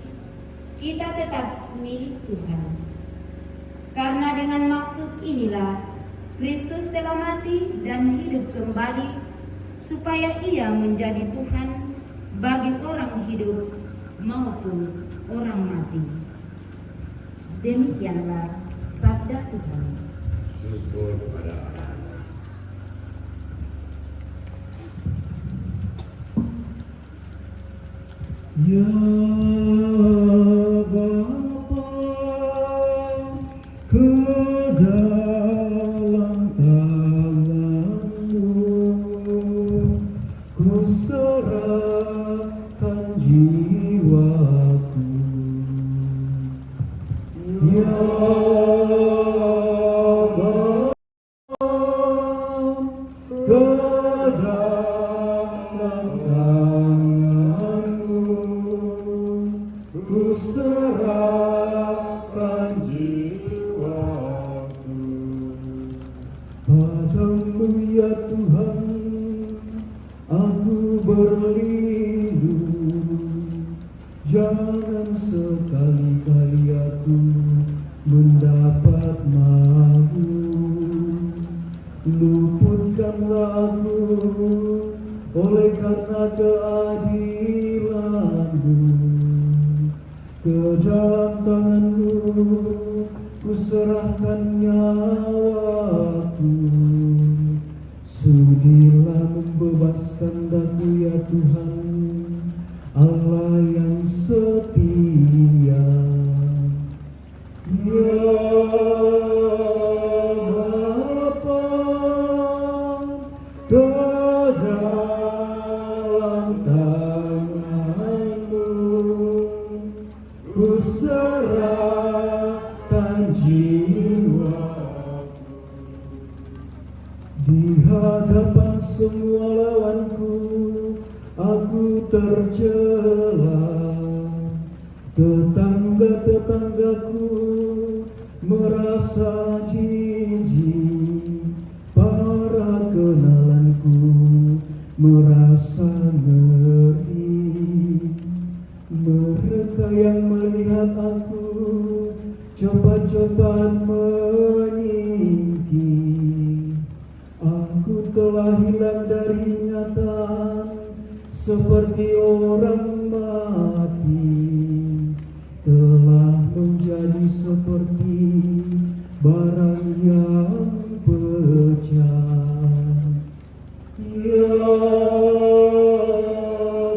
Speaker 9: kita tetap milik Tuhan. Karena dengan maksud inilah Kristus telah mati dan hidup kembali, supaya Ia menjadi Tuhan bagi orang hidup maupun orang mati. Demikianlah sabda Tuhan.
Speaker 8: Syukur pada Allah. Ya Bapa, ke dalam tangan-Mu ku serahkan jiwaku. Ya Bapa, ke dalam tangan-Mu ku ku serahkan jiwaku padamu ya Tuhan, aku berlindung. Jangan sekali-kali aku mendapat malu, luputkanlah aku oleh karena keadilan-Mu. Ke dalam tangan-Mu ku serahkan nyawaku. Sudilah membebaskan daku ya Tuhan, Allah yang setia. Ya Bapa, ke dalam tangan-Mu ku serahkan jiwaku. Di hadapan semua lawanku aku tercela. Tetangga-tetanggaku merasa jijik, para kenalanku merasa ngeri. Mereka yang melihat aku cepat-cepat menyingkir. Aku telah hilang dari ingatan seperti orang mati, telah menjadi seperti barang yang pecah. Ya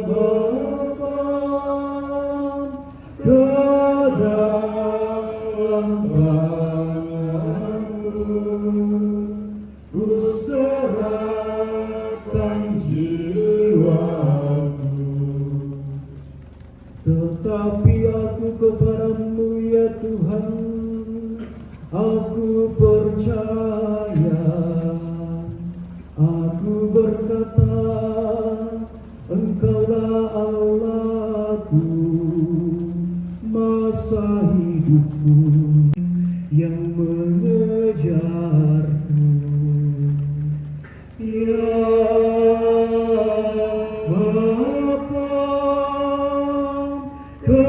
Speaker 8: Bapa, ke dalam tangan-Mu ku serahkan jiwaku. Tetapi aku kepadamu ya Tuhan, aku percaya. Aku berkata, Engkaulah Allahku, masa hidupku yang mengejarku. Ya Bapa, ke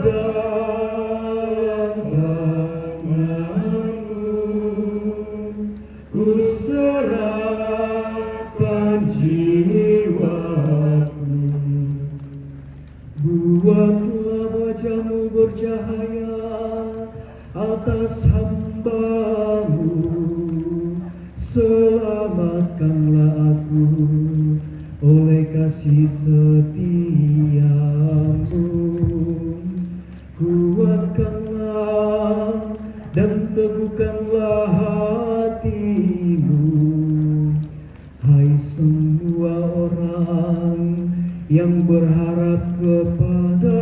Speaker 8: dalam tangan-Mu ku serahkan jiwaku. Buatlah wajah-Mu bercahaya atas hamba-Mu, selamatkanlah aku oleh kasih setia-Mu. Kuatkanlah dan teguhkanlah hatimu, hai semua orang yang berharap kepada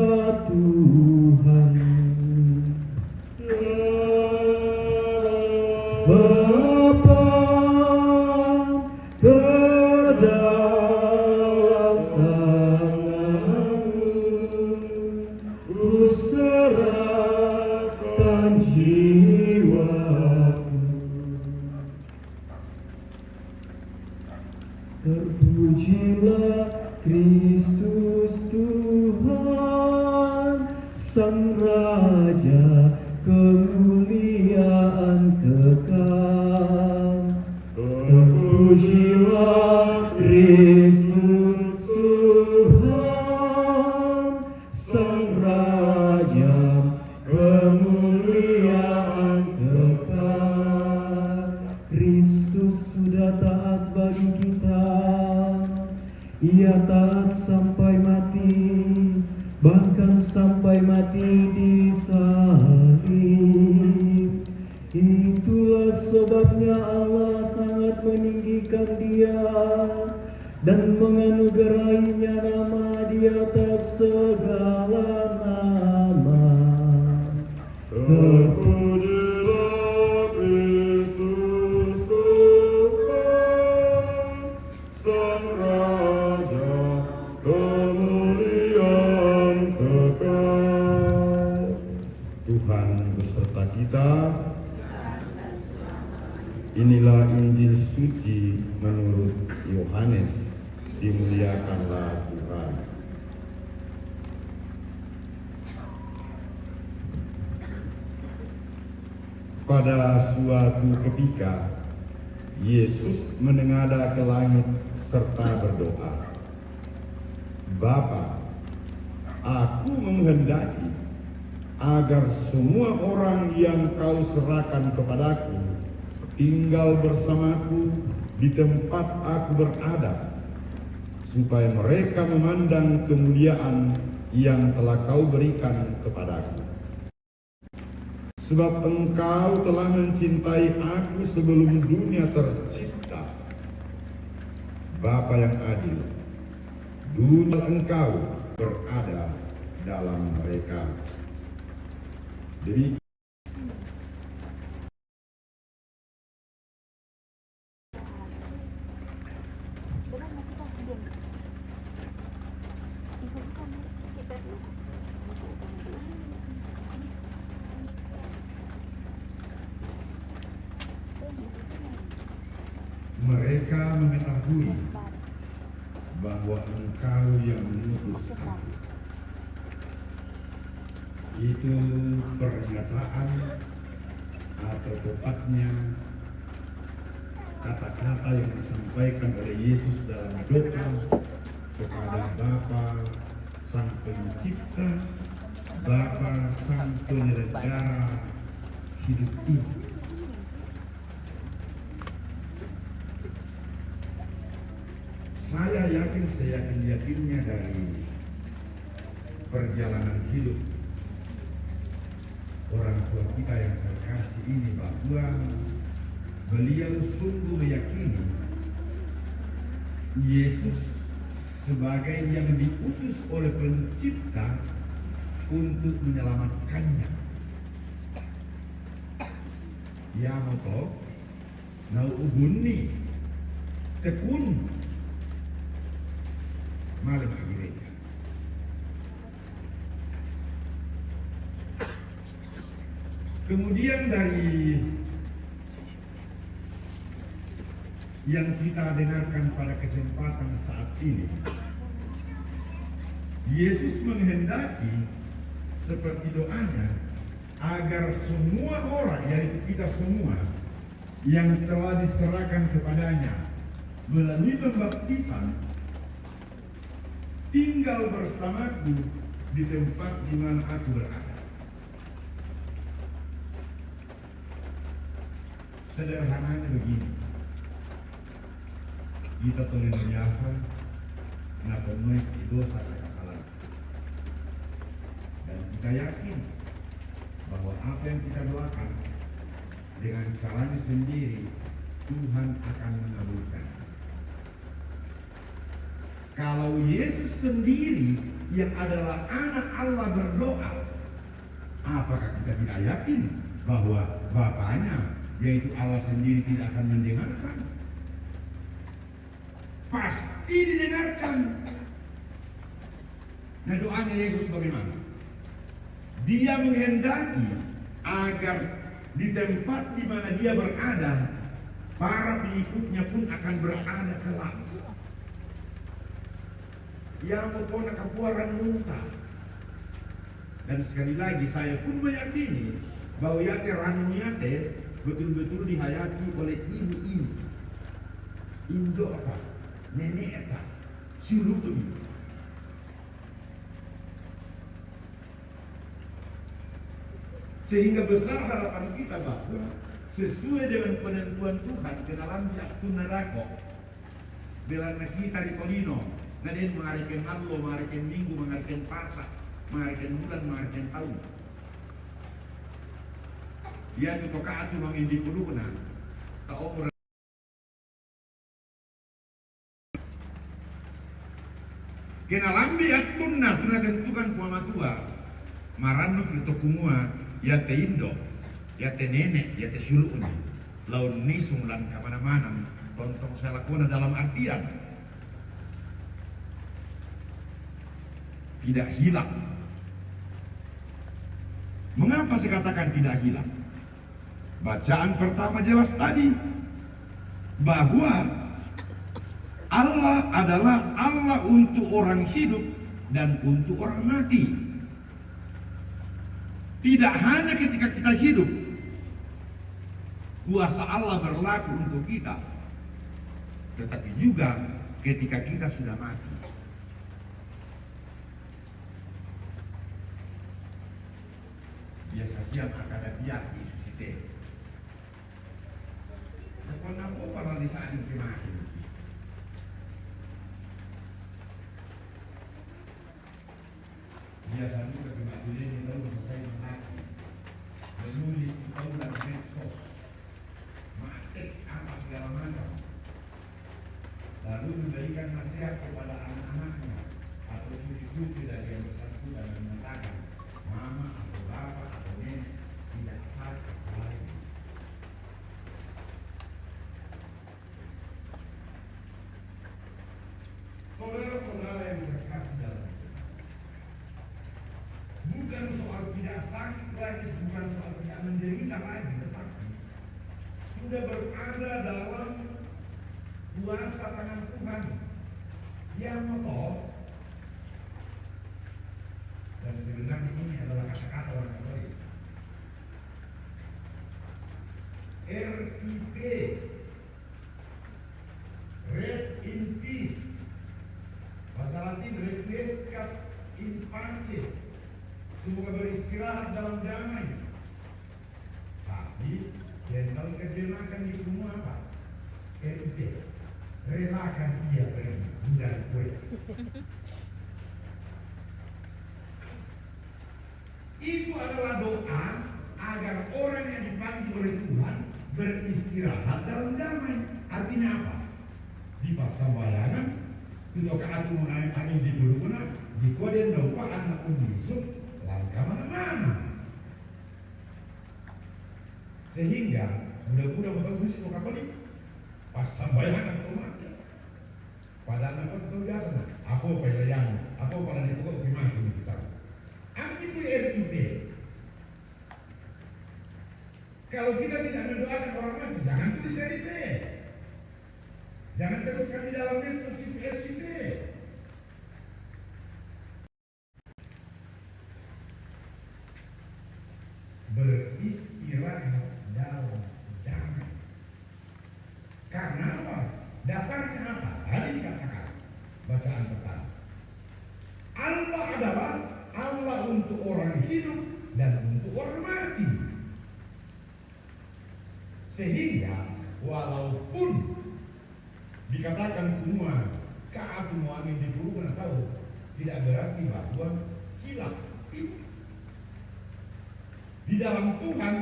Speaker 8: Tuhan. Bapa, ke dalam tangan-Mu ku serahkan jiwaku. Terpujilah Kristus Tuhan, Sang Raja, kemuliaan kekal. Terpujilah Kristus Tuhan, Sang Raja, kemuliaan kekal. Kristus sudah taat bagi kita, Ia taat sampai mati, bahkan sampai mati di salib. Itulah sebabnya Allah sangat meninggikan Dia dan menganugerahinya nama di atas segala nama.
Speaker 5: Terpujilah Kristus Tuhan, Sang Raja, kemuliaan kekal. Tuhan beserta kita. Inilah Injil suci menurut Yohanes. Dimuliakanlah Tuhan. Pada suatu ketika, Yesus menengadah ke langit serta berdoa, Bapa, aku menghendaki agar semua orang yang kau serahkan kepadaku tinggal bersamaku di tempat aku berada, supaya mereka memandang kemuliaan yang telah kau berikan kepadaku. Sebab engkau telah mencintai aku sebelum dunia tercipta. Bapa yang adil, dunia engkau berada dalam mereka. Jadi mereka mengetahui bahwa engkau yang mengutus aku. Itu pernyataan atau tepatnya kata-kata yang disampaikan oleh Yesus dalam doa kepada Bapa Sang Pencipta, Bapa Sang Penyelenggara hidup ini. Saya yakinnya dari perjalanan hidup orang tua kita yang terkasih ini, bahwa beliau sungguh meyakini Yesus sebagai yang diutus oleh Pencipta untuk menyelamatkannya. Ya moto, nau ubuni tekun malam gereja. Kemudian dari yang kita dengarkan pada kesempatan saat ini, Yesus menghendaki seperti doanya agar semua orang, yaitu kita semua yang telah diserahkan kepadanya melalui pembaptisan, tinggal bersamaku di tempat di mana aku berada. Sederhananya begini, kita tolong biasa nak penuh dosa dan kesalahan, dan kita yakin bahwa apa yang kita doakan dengan caranya sendiri Tuhan akan mengabulkan. Kalau Yesus sendiri yang adalah anak Allah berdoa, apakah kita tidak yakin bahwa Bapaknya, yaitu Allah sendiri, tidak akan mendengarkan? Pasti didengarkan. Nah, doanya Yesus bagaimana? Dia menghendaki agar di tempat di mana dia berada, para pengikutnya pun akan berada kelak. Yang mempunyai kepuaran muntah. Dan sekali lagi saya pun meyakini bahwa yate ranuniate betul-betul dihayati oleh ibu-ibu, indo apa, nenek apa, surutun. Sehingga besar harapan kita bahwa sesuai dengan penentuan Tuhan ke dalam jakun narako belana kita di Tolino, ngaden mengarikan allo, mengarikan minggu, mengarikan pasak, mengarikan bulan, mengarikan tahun. Dia tu toka tu mengindi puluh benar. Tak orang kena lambi atunna tuna tentukan kuama tua. Marano kita kumua ya te indo, ya te nenek, ya te sulun. Laun nisung lan kamana-mana tontong saya lakukan dalam artian tidak hilang. Mengapa saya katakan tidak hilang? Bacaan pertama jelas tadi bahwa Allah adalah Allah untuk orang hidup dan untuk orang mati. Tidak hanya ketika kita hidup kuasa Allah berlaku untuk kita, tetapi juga ketika kita sudah mati. Biasa siap akan ada biar disusite. Bukan apa para di saat ini mati. Biasanya kebetulan ini tahu selesai mati. Menulis tahu dan medsos, matik apa segala macam. Lalu memberikan nasihat kepada anak-anaknya atau cucu-cucu dari yang bersangkutan dan mengatakan, mama atau bapak atau nenek tidak sakit lagi. Saudara-saudara yang terkasih dalam Tuhan, bukan soal tidak sakit lagi, bukan soal tidak menderita lagi, tetapi sudah berada dalam kuasa tangan Tuhan yang motor. Dan sebenarnya ini adalah kata-kata orang Katolik. RIP, Rest in Peace. Bahasa Latin Requiescat in Pace. Semoga beristirahat dalam damai. Tapi yang kalau terjemahkan di semua apa? RIP, relakan dia pergi, bukan kue. Itu adalah doa agar orang yang dipanggil oleh Tuhan beristirahat dalam damai. Artinya apa? Di pasambayangan, untuk keatu mengenai angin di bulu guna, di koden doa anak unisuk, langkah mana-mana. Sehingga mudah-mudahan betul sih kok Katolik, pasambayangan umatnya. Padahal anak itu biasa, aku pelayan, aku pada dipukul gimana ini kita. Itu RIP. Kalau kita tidak mendoakan orang mati, jangan tulis RIP. Jangan teruskan di dalam medsos itu RIP. Beristirahat dalam damai. Karena apa? Dasarnya apa? Tadi dikatakan bacaan pertama. Allah adalah Allah untuk orang hidup dan untuk orang mati. Sehingga walaupun dikatakan semua ka'atu mu'amin di dulu pernah tahu, tidak berarti bahwa hilaf itu. Di dalam Tuhan,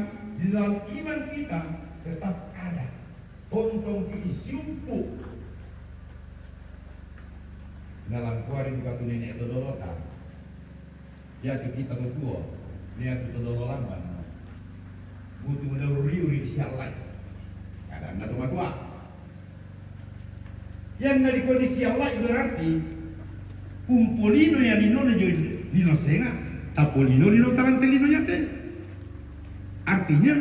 Speaker 5: di dalam iman kita tetap ada. Tontong kiisiumpu dalam kuari buka tu nenek itu dolotan. Ya tu kita tua, dia tu dololan mana? Butuh mendauri sialai. Kadang nggak tua. Yang dari kondisi Allah berarti kumpolino ya lino na join lino senga, tapolino lino talante lino nyate. Artinya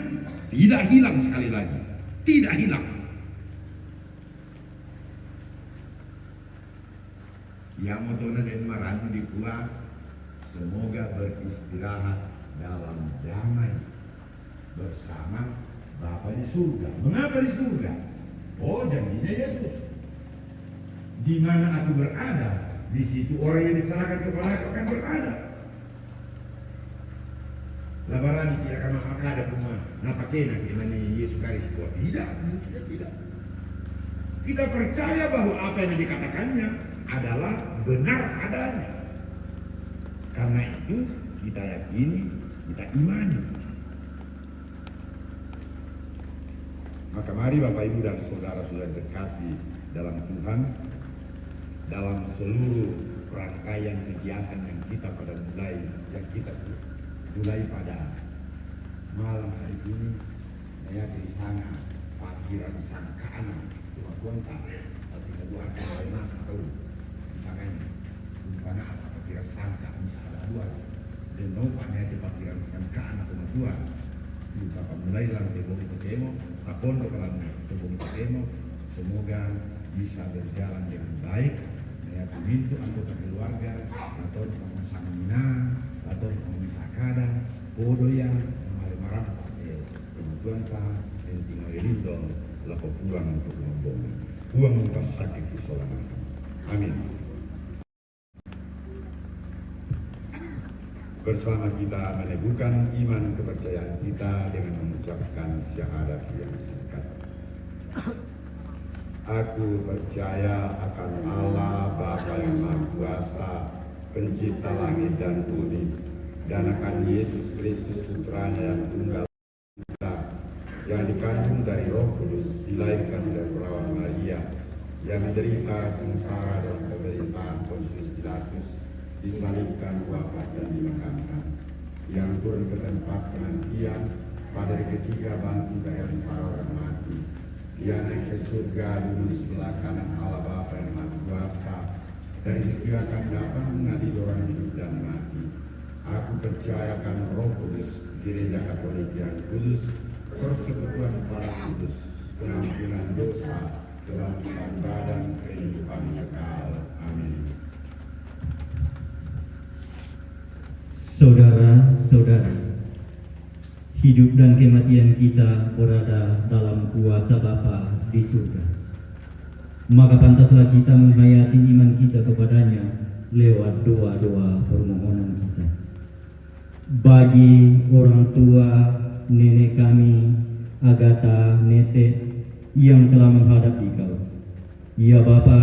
Speaker 5: tidak hilang sekali lagi, tidak hilang. Yang motona dan marano di pula, semoga beristirahat dalam damai bersama Bapa di surga. Mengapa di surga? Oh, janjinya Yesus. Di mana aku berada, di situ orang yang diserahkan kepada aku akan berada. Labaran tidak akan ada rumah. Napa kena gimana Yesus Kristus? Tidak, tidak. Kita percaya bahwa apa yang dikatakannya adalah benar adanya. Karena itu kita yakini, kita imani. Maka mari Bapak Ibu dan saudara-saudara terkasih dalam Tuhan, dalam seluruh rangkaian kegiatan yang kita mulai pada malam hari ini, saya di sana parkiran sangkaan cuma kontak, tapi kedua kali masuk tahu di sana ini, karena apa parkiran sangka misalnya dua, dan lupa di parkiran sangkaan Tuhan. Kita mulailah itu kemo, apun kelan itu kemo, semoga bisa berjalan dengan baik. Ya, pintu anggota keluarga atau pemasangina atau pemasakada, podoya, malam kemudian tak tinggal rindo, lalu pulang untuk ngomong, pulang pas sakit di solanasa. Amin. Bersama kita meneguhkan iman kepercayaan kita dengan mengucapkan syahadat yang singkat. Aku percaya akan Allah Bapa yang Maha Kuasa, Pencipta langit dan bumi, dan akan Yesus Kristus Putranya yang tunggal kita, yang dikandung dari Roh Kudus, dilahirkan dari perawan Maria, yang menderita sengsara dalam pemerintahan Pontius Pilatus, disalibkan, wafat dan dimakamkan, yang turun ke tempat penantian, pada hari ketiga bangkit dari para orang mati, dia naik ke surga, duduk di sebelah kanan Allah Bapa yang Maha Kuasa, dari situ akan datang mengadili orang hidup dan mati. Aku percayakan Roh Kudus, Gereja Katolik yang kudus, persekutuan para kudus, pengampunan dosa, kebangkitan badan, kehidupan kekal. Amin.
Speaker 10: Saudara-saudara, hidup dan kematian kita berada dalam kuasa Bapa di surga. Maka pantaslah kita menghayati iman kita kepadanya lewat doa-doa permohonan kita. Bagi orang tua nenek kami, Agatha Nete, yang telah menghadap di Kau, ya Bapa,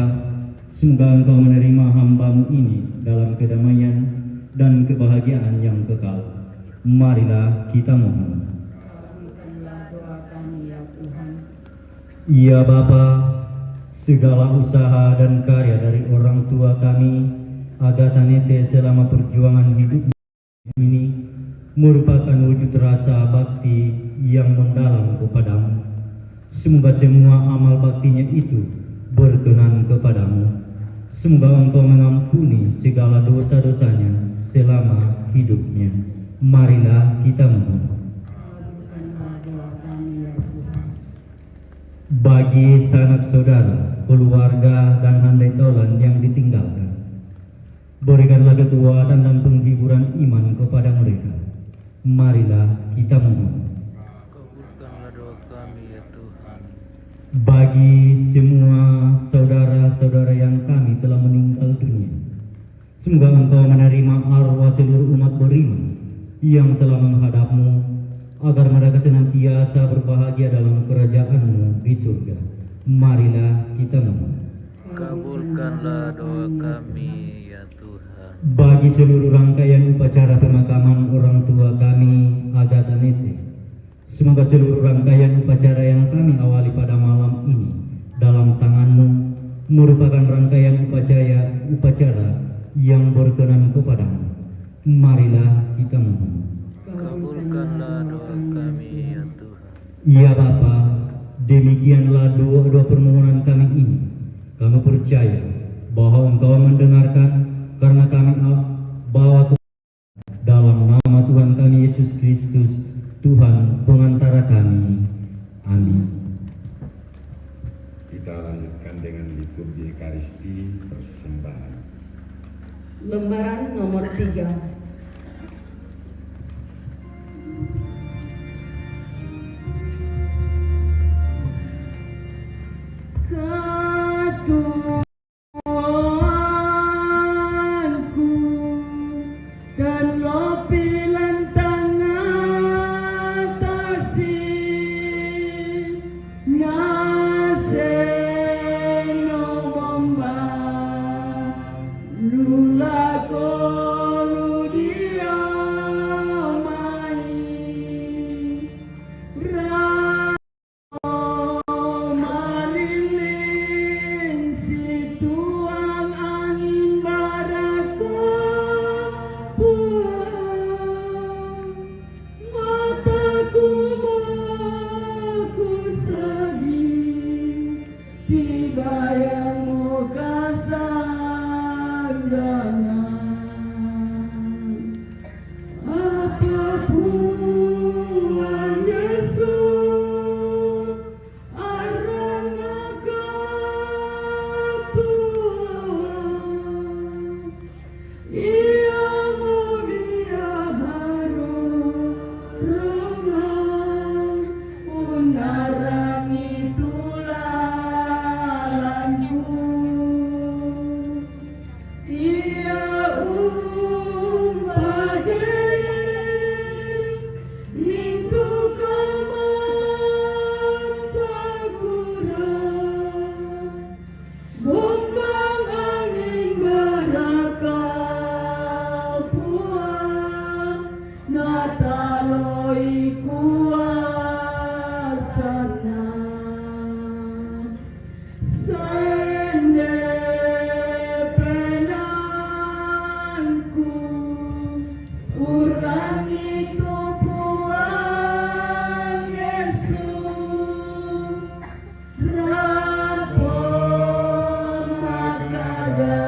Speaker 10: semoga Engkau menerima hamba-Mu ini dalam kedamaian dan kebahagiaan yang kekal. Marilah kita mohon. Ya Bapa, segala usaha dan karya dari orang tua kami, Agatha Nete, selama perjuangan hidup ini merupakan wujud rasa bakti yang mendalam kepadamu. Semoga semua amal baktinya itu berkenan kepadamu. Semoga Engkau mengampuni segala dosa-dosanya selama hidupnya. Marilah kita mohon. Bagi sanak saudara, keluarga dan handai tolan yang ditinggalkan, berikanlah kekuatan dan penghiburan iman kepada mereka. Marilah kita mohon.
Speaker 1: Kabulkanlah doa kami ya Tuhan.
Speaker 10: Bagi semua saudara-saudara yang kami telah meninggal dunia, semoga Engkau menerima arwah seluruh umat beriman yang telah menghadap-Mu, agar mereka senantiasa berbahagia dalam kerajaan-Mu di surga. Marilah kita mohon.
Speaker 1: Kabulkanlah doa kami ya Tuhan.
Speaker 10: Bagi seluruh rangkaian upacara pemakaman orang tua kami, Agatha Nete, semoga seluruh rangkaian upacara yang kami awali pada malam ini dalam tangan-Mu merupakan rangkaian upacara yang berkenan kepadamu. Marilah kita mohon.
Speaker 1: Kabulkanlah doa kami ya Tuhan.
Speaker 10: Ya Bapa, demikianlah doa-doa permohonan kami ini. Kami percaya bahwa Engkau mendengarkan, karena kami bawa dalam nama Tuhan kami Yesus Kristus, Tuhan pengantara kami. Amin.
Speaker 5: Kita lanjutkan dengan liturgi Ekaristi persembahan.
Speaker 9: Lembaran nomor 3.
Speaker 10: Lula kolu
Speaker 9: nataloi kuasana sende penanku urangi tubuhan Yesus rapor makada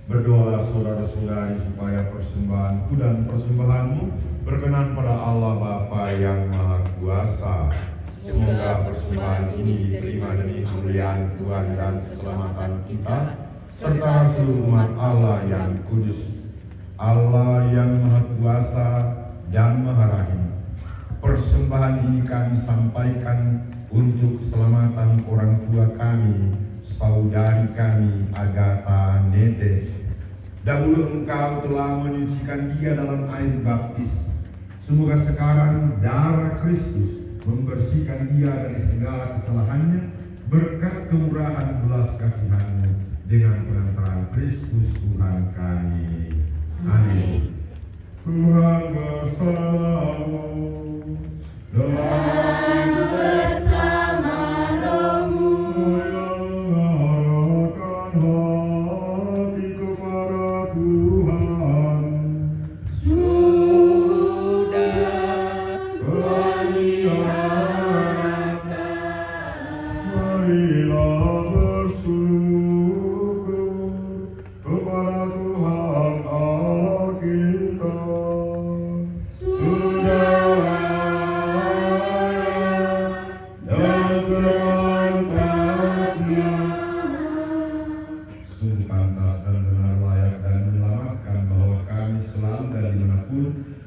Speaker 5: Berdoalah saudara-saudari supaya persembahanku dan persembahanmu berkenan pada Allah Bapa yang Maha Kuasa. Semoga persembahan ini diterima demi kemuliaan Tuhan dan keselamatan kita, serta seluruh umat Allah yang kudus. Allah yang Maha Kuasa dan Maha Rahim, persembahan ini kami sampaikan untuk keselamatan orang tua kami, saudari kami Agatha Nete. Dahulu Engkau telah menyucikan dia dalam air baptis. Semoga sekarang darah Kristus membersihkan dia dari segala kesalahannya berkat kemurahan belas kasihan-Mu dengan pengantaran Kristus Tuhan kami. Amin. Tuhan bersamamu dan bersama rohmu.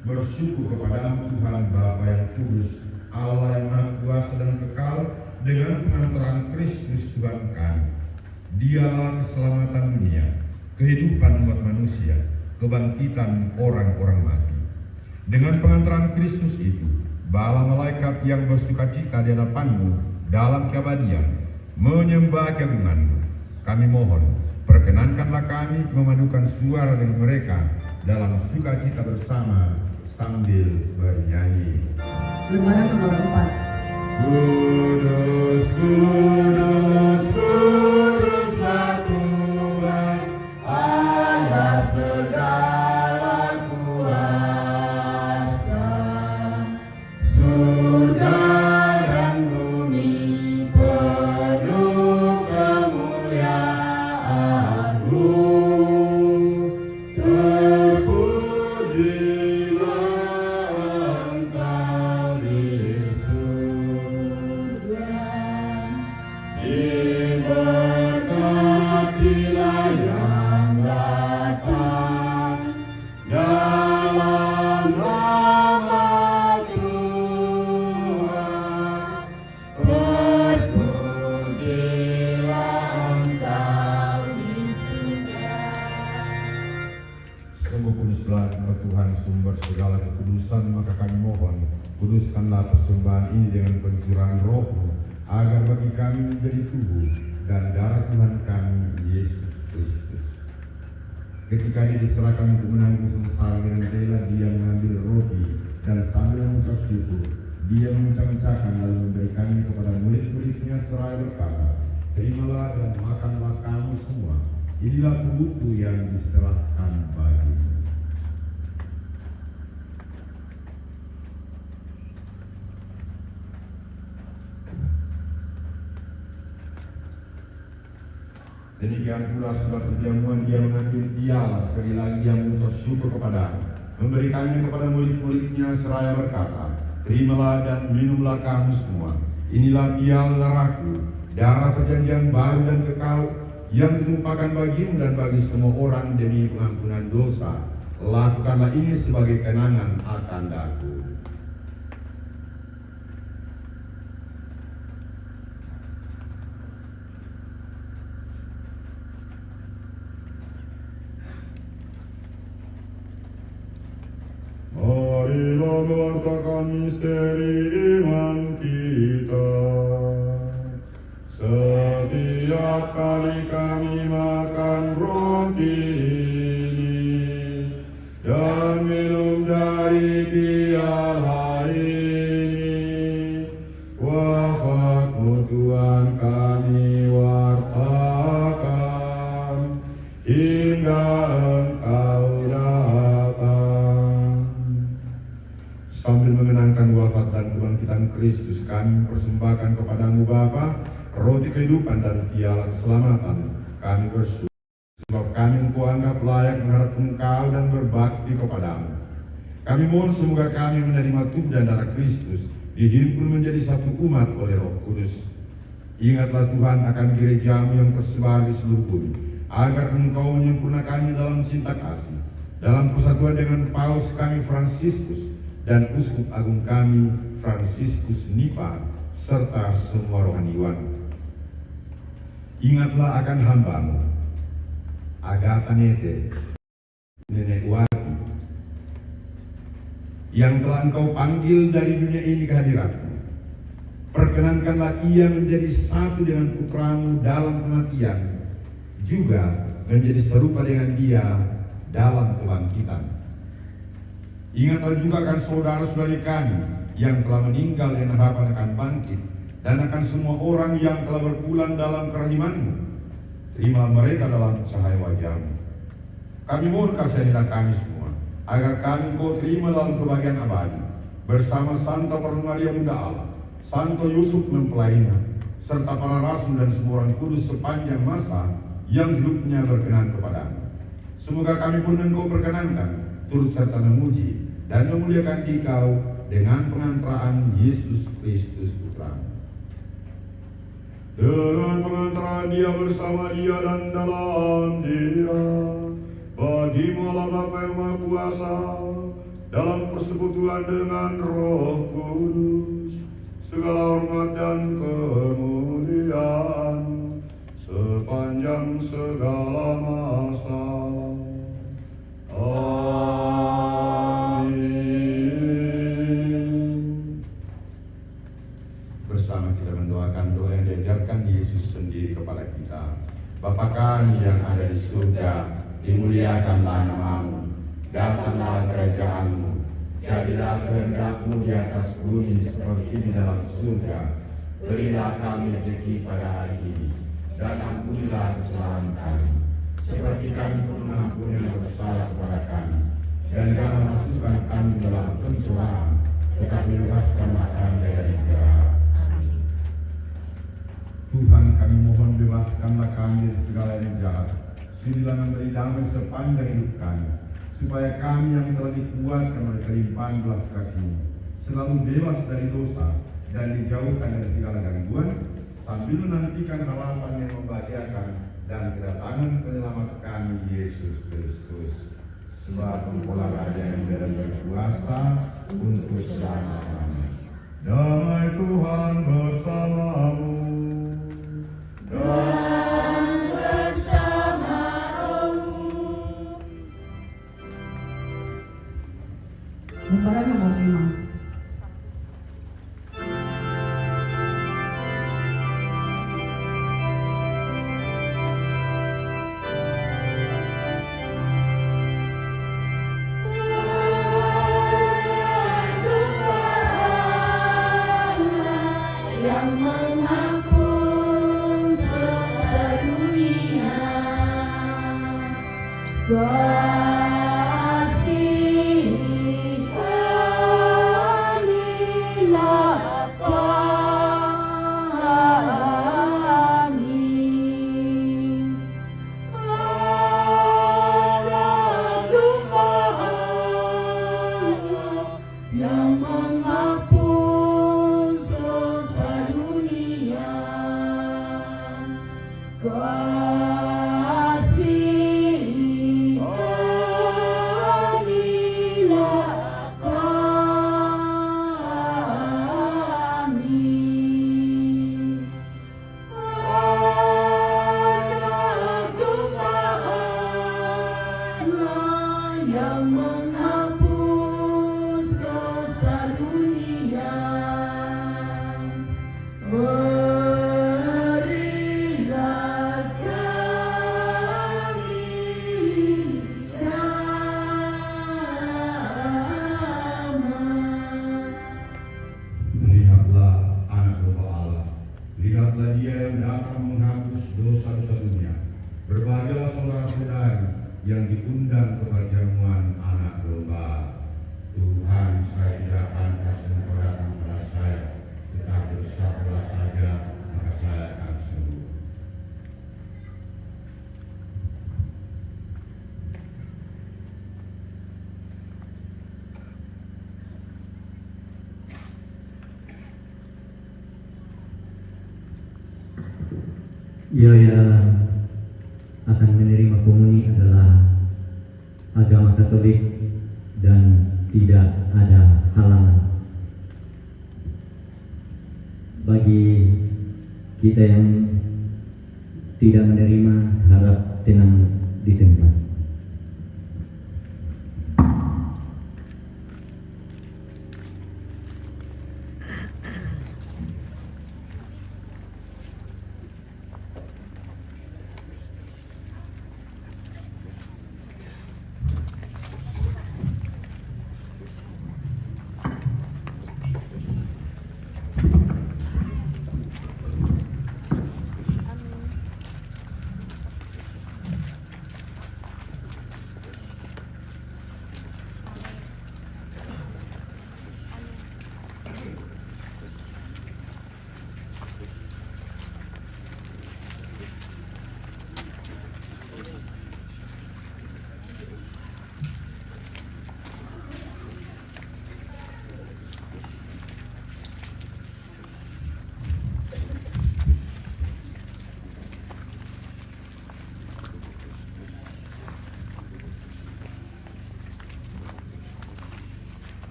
Speaker 5: Bersyukur kepadamu Tuhan Bapa yang kudus, Allah yang Maha Kuasa dan kekal, dengan pengantaran Kristus Tuhan kami. Dialah keselamatan dunia, kehidupan umat manusia, kebangkitan orang-orang mati. Dengan pengantaran Kristus itu, bala malaikat yang bersukacita di hadapan-Mu dalam keabadian menyembah keagungan-Mu. Kami mohon, perkenankanlah kami memadukan suara dengan mereka dalam sukacita bersama sambil bernyanyi.
Speaker 9: Lembaran nomor 4.
Speaker 5: Kudus, kudus, kuduslah Tuhan, Allah segala kuasa. Surga dan bumi penuh kemuliaan-Mu. Tuhan sumber segala kekudusan, maka kami mohon, kuduskanlah persembahan ini dengan pencurahan Roh-Mu, agar bagi kami menjadi tubuh dan darah Tuhan kami Yesus Kristus. Ketika dia diserahkan untuk menanggung sengsara dengan rela, dia mengambil roti dan sambil mengucap syukur, dia memecah-mecahkan lalu memberikannya kepada murid-muridnya seraya berkata, "Terimalah dan makanlah kamu semua. Inilah tubuhku yang diserahkan bagimu." Demikian pula setelah perjamuan dia mengambil piala, sekali lagi dia mengucap syukur kepada, memberikannya kepada murid-muridnya seraya berkata, "Terimalah dan minumlah kamu semua. Inilah piala darahku, darah perjanjian baru dan kekal, yang ditumpahkan bagimu dan bagi semua orang demi pengampunan dosa. Lakukanlah ini sebagai kenangan akan aku." Marilah mewartakan misteri iman kita. Setiap kali kami makan roti ini dan minum dari piala ini, wafat-Mu Tuhan kami wartakan hingga Engkau datang. Sambil mengenangkan wafat dan kebangkitan Kristus, kami persembahkan kepadamu Bapa roti kehidupan dan piala keselamatan. Kami bersyukur sebab kami Engkau anggap layak menghadap Engkau dan berbakti kepadamu. Kami mohon semoga kami menerima tubuh dan darah Kristus, dihimpun menjadi satu umat oleh Roh Kudus. Ingatlah Tuhan akan gerejamu yang tersebar di seluruh bumi, agar Engkau menyempurnakannya dalam cinta kasih, dalam persatuan dengan Paus kami Fransiskus dan Uskup Agung kami Fransiskus Nipa, serta semua rohaniwan. Ingatlah akan hamba-Mu Agatha Nete, Nenek Wati, yang telah Engkau panggil dari dunia ini ke hadirat-Mu. Perkenankanlah ia menjadi satu dengan putra-Mu dalam kematian, juga menjadi serupa dengan dia dalam kebangkitan. Ingatlah juga akan saudara-saudari kami yang telah meninggal dengan harapan akan bangkit, dan akan semua orang yang telah berpulang dalam kerahiman-Mu. Terima mereka dalam cahaya wajah-Mu. Kami mohon kasihanilah kami semua, agar kami Engkau terima dalam kebahagiaan abadi, bersama Santa Maria Bunda Allah, Santo Yusuf mempelainya, serta para rasul dan semua orang kudus sepanjang masa yang hidupnya berkenan kepadamu. Semoga kami pun Engkau perkenankan turut serta memuji dan memuliakan Engkau dengan pengantaraan Yesus Kristus Putra-Mu. Dengan pengantaraan Dia, bersama Dia dan dalam Dia, bagi-Mu Allah Bapa yang Maha Kuasa, dalam persekutuan dengan Roh Kudus, segala hormat dan kemuliaan sepanjang segala masa. Bersama kita mendoakan doa yang diajarkan Yesus sendiri kepada kita. Bapa kami yang ada di surga, dimuliakanlah nama-Mu, datanglah kerajaan-Mu, jadilah kehendak-Mu di atas bumi seperti di dalam surga. Berilah kami rezeki pada hari ini, dan ampunilah kesalahan kami, seperti kami pun mengampuni yang bersalah kepada kami. Dan jangan masukkan kami dalam pencobaan, tetapi bebaskanlah kami dari jahat. Tuhan, kami mohon bebaskanlah kami dari segala yang jahat. Sudilah memberi damai sepanjang hidup kami, supaya kami yang telah dikuatkan oleh kelimpahan belas kasih-Mu selalu bebas dari dosa dan dijauhkan dari segala gangguan, sambil menantikan harapan yang membahagiakan dan kedatangan penyelamat kami Yesus Kristus. Sebab Engkau-lah Raja yang berkuasa untuk selama-lamanya. Damai Tuhan bersama-Mu. Dan bersama Roh-Mu.
Speaker 9: Lembaran nomor 5.
Speaker 5: yang diundang ke perjamuan anak domba. Tuhan, saya tidak pantas engkau datang kepada saya, tetapi bersabdalah saja, maka saya akan sembuh.
Speaker 10: Ia yang akan menerima komuni adalah agama Katolik dan tidak ada halangan. Bagi kita yang tidak menerima, harap tenang di tempat.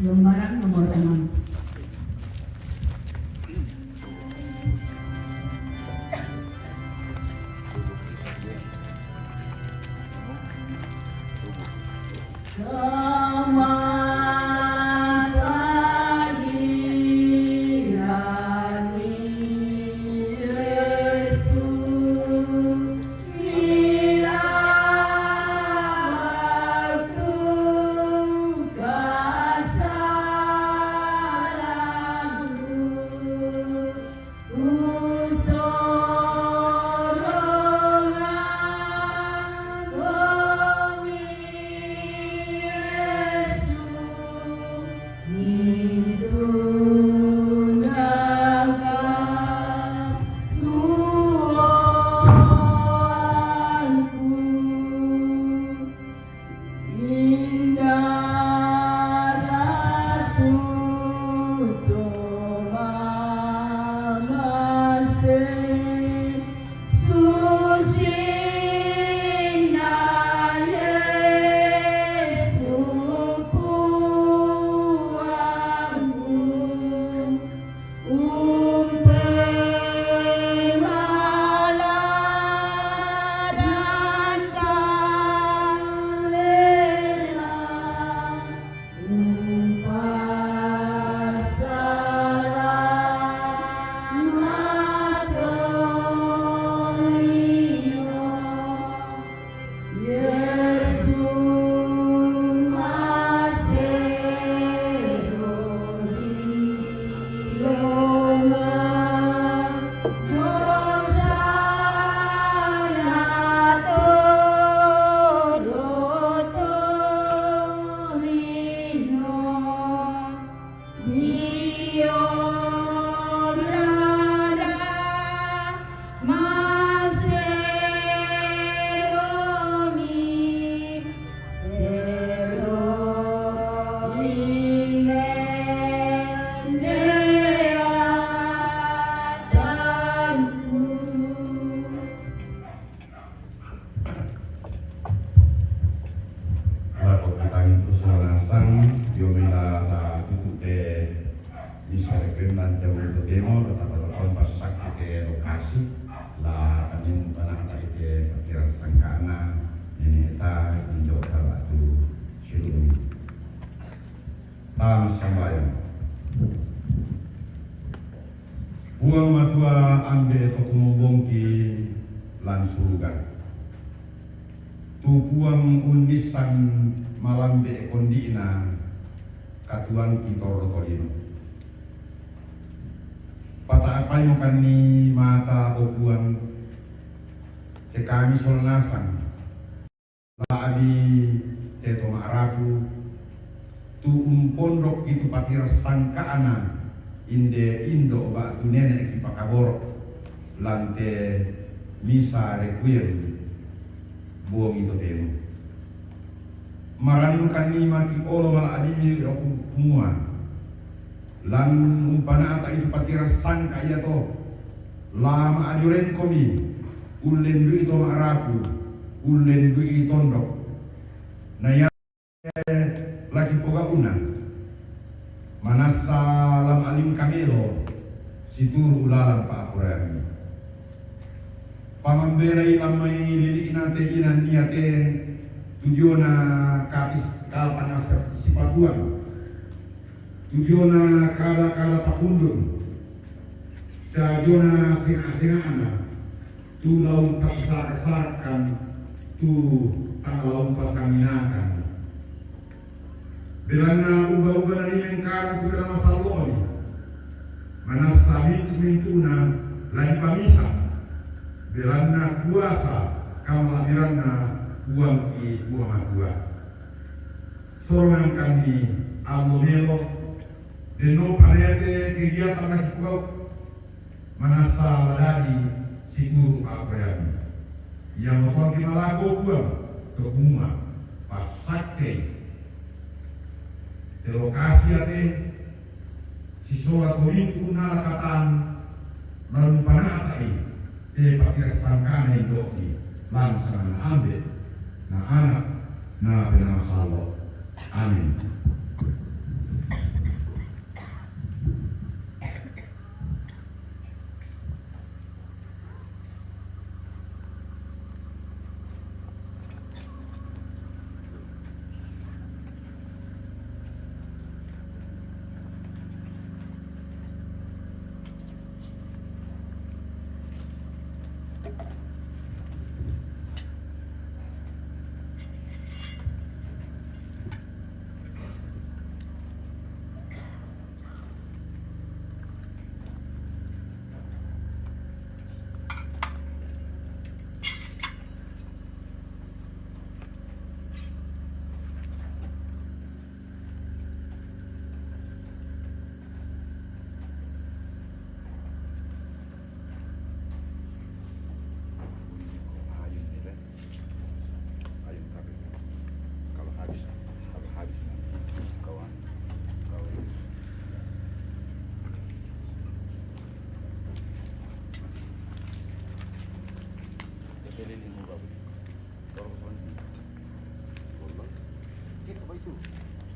Speaker 9: Lembaran nomor 6.
Speaker 5: Suranasang Yomila ta tutute bisa rekomendasi jauh demo tetap berkompas sakit ke lokasi lah kami tanah tak ke perkiraan sangkana ini kita injok batu silu tam sambayang buang matua ambe tokumu bongki lan surga tu buang undisan malam be kondina katuan kitoro tolino pata apa yang kani mata obuang te kami solnasang laabi teto maraku tu pondok itu patir sangkaana inde indo ba tu nenek ki pakabor lante misa requiem buang itu temu maranu kani mati olo mal adini aku semua lan umpana ata itu patira sangka ya to lama aduren komi ulen du itu maraku ulen du itu tondok na ya lagi poga una manasa lam alim kamero situru ulalang pa akurani pamambelai lamai lilik nate inan niate tujuana kapis kaltanga sipatuan tujuana kala pakundun sajona singa-singana tu laun pasar-sarkan tu laun pasaminakan belana ubah-ubah yang kala tu kala masaloni manasa mintu-mintuna lain pamisa belana kuasa kama dirana buang ki buang dua sorangan kami almonelo deno parete kegiatan lagi kau manasa ladadi sikuru abraham yang mau kita lagu buang ke rumah pasake di lokasi ate si solat itu nalakatan lalu panatai pakai sangkaan doki langsung ambil na anak na benasa Allah amin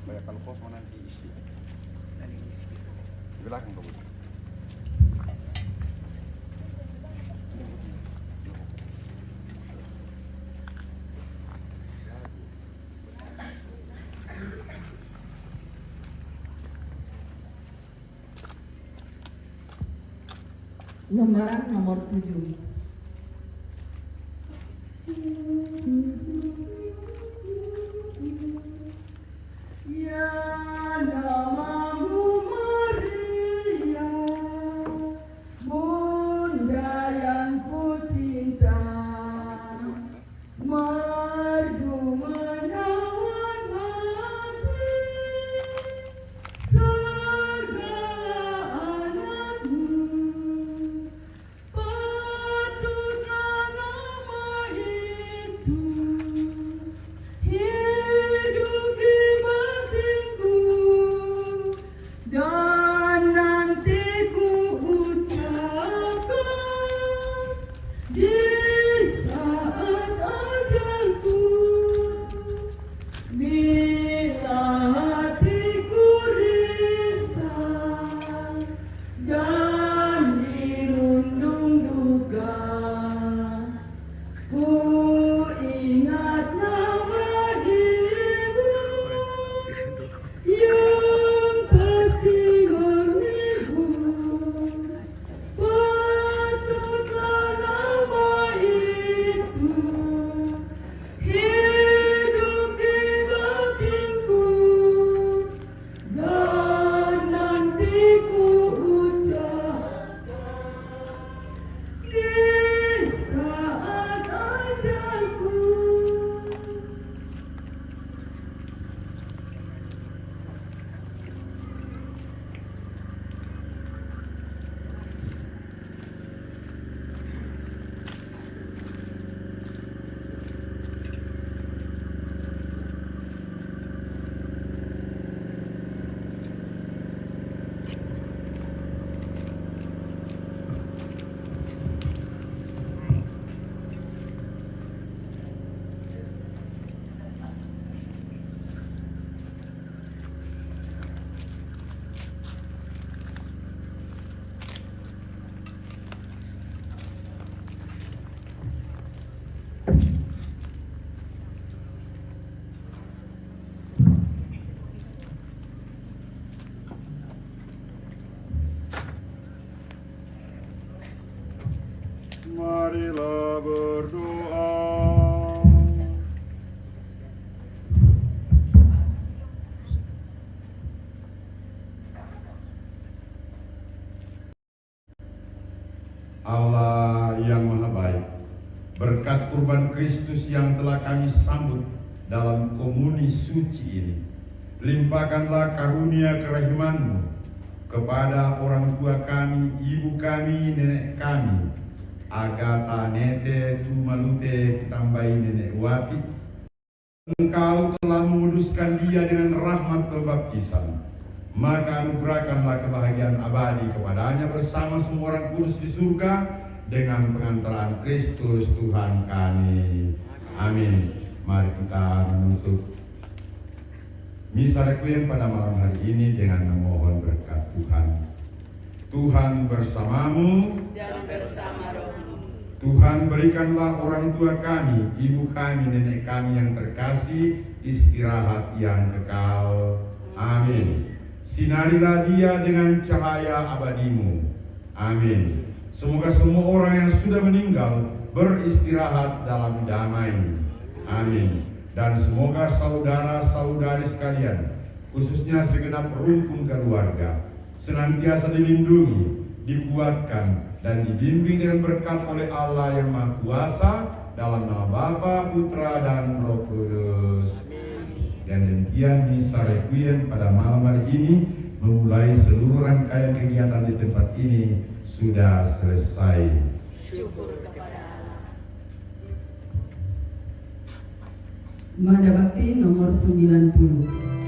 Speaker 5: supaya kalau kosong nanti isi di belakang kamu
Speaker 9: lembaran nomor 7.
Speaker 8: Marilah berdoa. Allah yang Maha Baik, berkat kurban Kristus yang telah kami sambut dalam komuni suci ini, limpahkanlah karunia kerahiman-Mu kepada orang tua kami, ibu kami, nenek kami, Agata Nete Tumalute Kitambai Nenek Wati. Engkau telah menguduskan dia dengan rahmat pembaptisan, maka anugerahkanlah kebahagiaan abadi kepadanya bersama semua orang kudus di surga dengan pengantaran Kristus Tuhan kami. Amin. Mari kita menutup misa requiem pada malam hari ini dengan memohon berkat Tuhan. Tuhan bersamamu
Speaker 4: Dan bersama rohmu.
Speaker 8: Tuhan berikanlah orang tua kami, ibu kami, nenek kami yang terkasih istirahat yang kekal. Amin. Sinarilah dia dengan cahaya abadimu. Amin. Semoga semua orang yang sudah meninggal beristirahat dalam damai. Amin. Dan semoga saudara-saudari sekalian, khususnya segenap rumpun keluarga, senantiasa dilindungi, dikuatkan, dan dibimbing dengan berkat oleh Allah yang Maha Kuasa dalam nama Bapa, Putra, dan Roh Kudus. Dan demikian misa requiem pada malam hari ini memulai seluruh rangkaian kegiatan di tempat ini sudah selesai.
Speaker 4: Syukur kepada Allah.
Speaker 11: Mada Bakti nomor 90.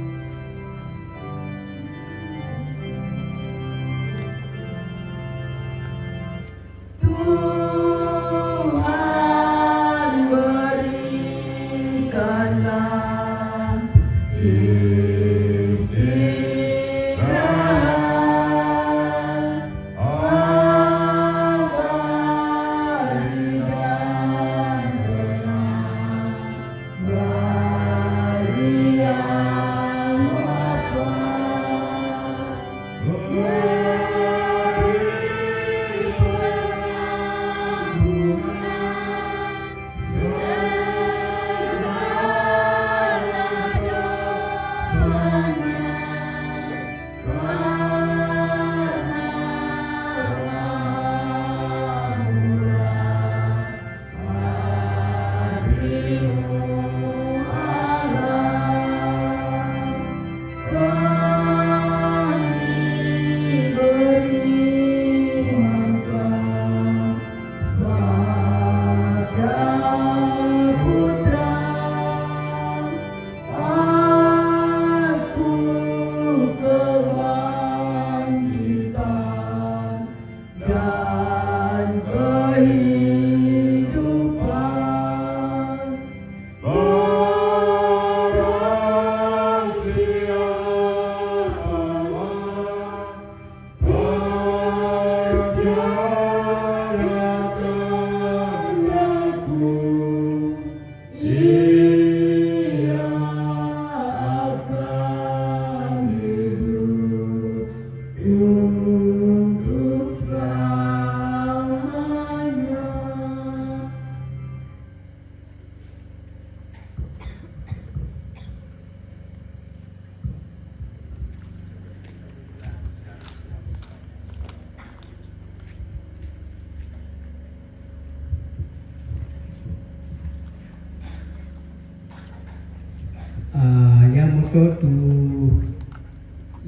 Speaker 10: Yang masuk tu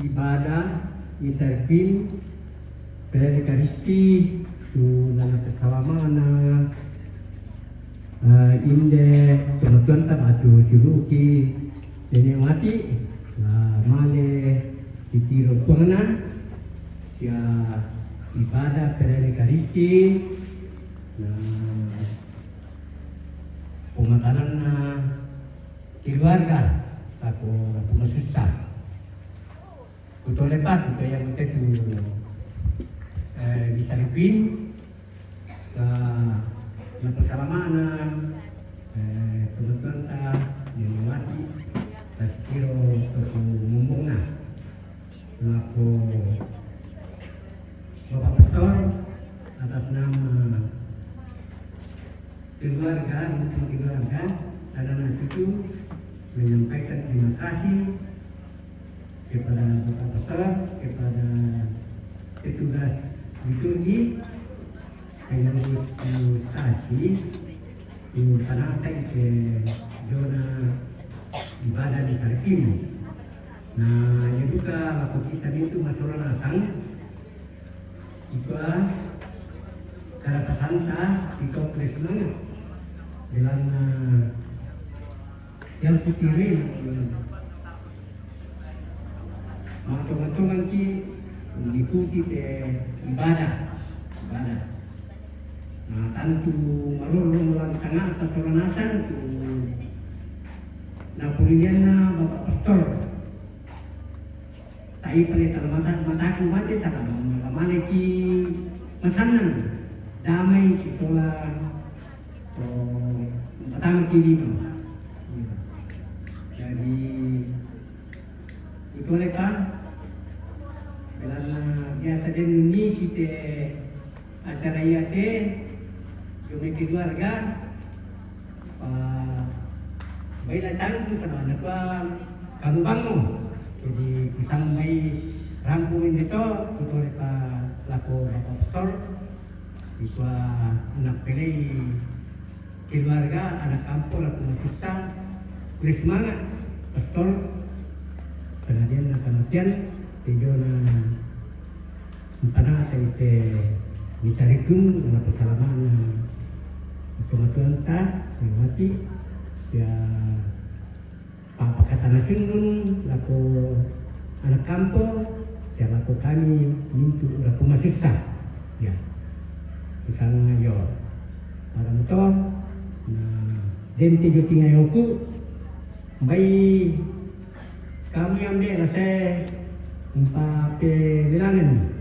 Speaker 10: ibadah misarkin pada Ekaristi tu dalam kesalamana inde penonton tak atu siruki dan mati male sitiro pengenan sia ibadah pada Ekaristi pemakanan keluarga aku susah kutu lepat itu yang itu bisa lebih ke persalaman untuk keluarga dan anak cucu menyampaikan terima kasih kepada Bapak Pastor, kepada petugas liturgi yang mengutasi panahkan ke zona ibadah di saat ini. Nah, yang juga laku kita itu masalah asang itu karena pesanta di kompleks mana bilang yang putirin matung-matungan ki mengikuti ibadah. Nah, tentu malulung lang tengah atau toranasan tu na pulian Bapak Pastor. Tai palitan mataku mati sa malaki masanan damai sitola o matang kilino. Jadi itu lekan bilang biasa din ni site acara iate yung keluarga may latang sa mana pa kambang mo. Jadi isang may rampumin dito, ito pa lako Bapak Pastor, ito anak pilih keluarga, anak kampung, lako masiksa, kulis semangat, Pastor, sengaja na kanatian, tiyo na empanah ite misarikun na pasalaman na tumatuan ta, mati, ya papakatan natin nun, lako anak kampung, siya lako kami mintu lako masiksa. Ya, isang ngayon. Para mo to, na dente jo tingayoku, may kami ambil rasa empat bilangan.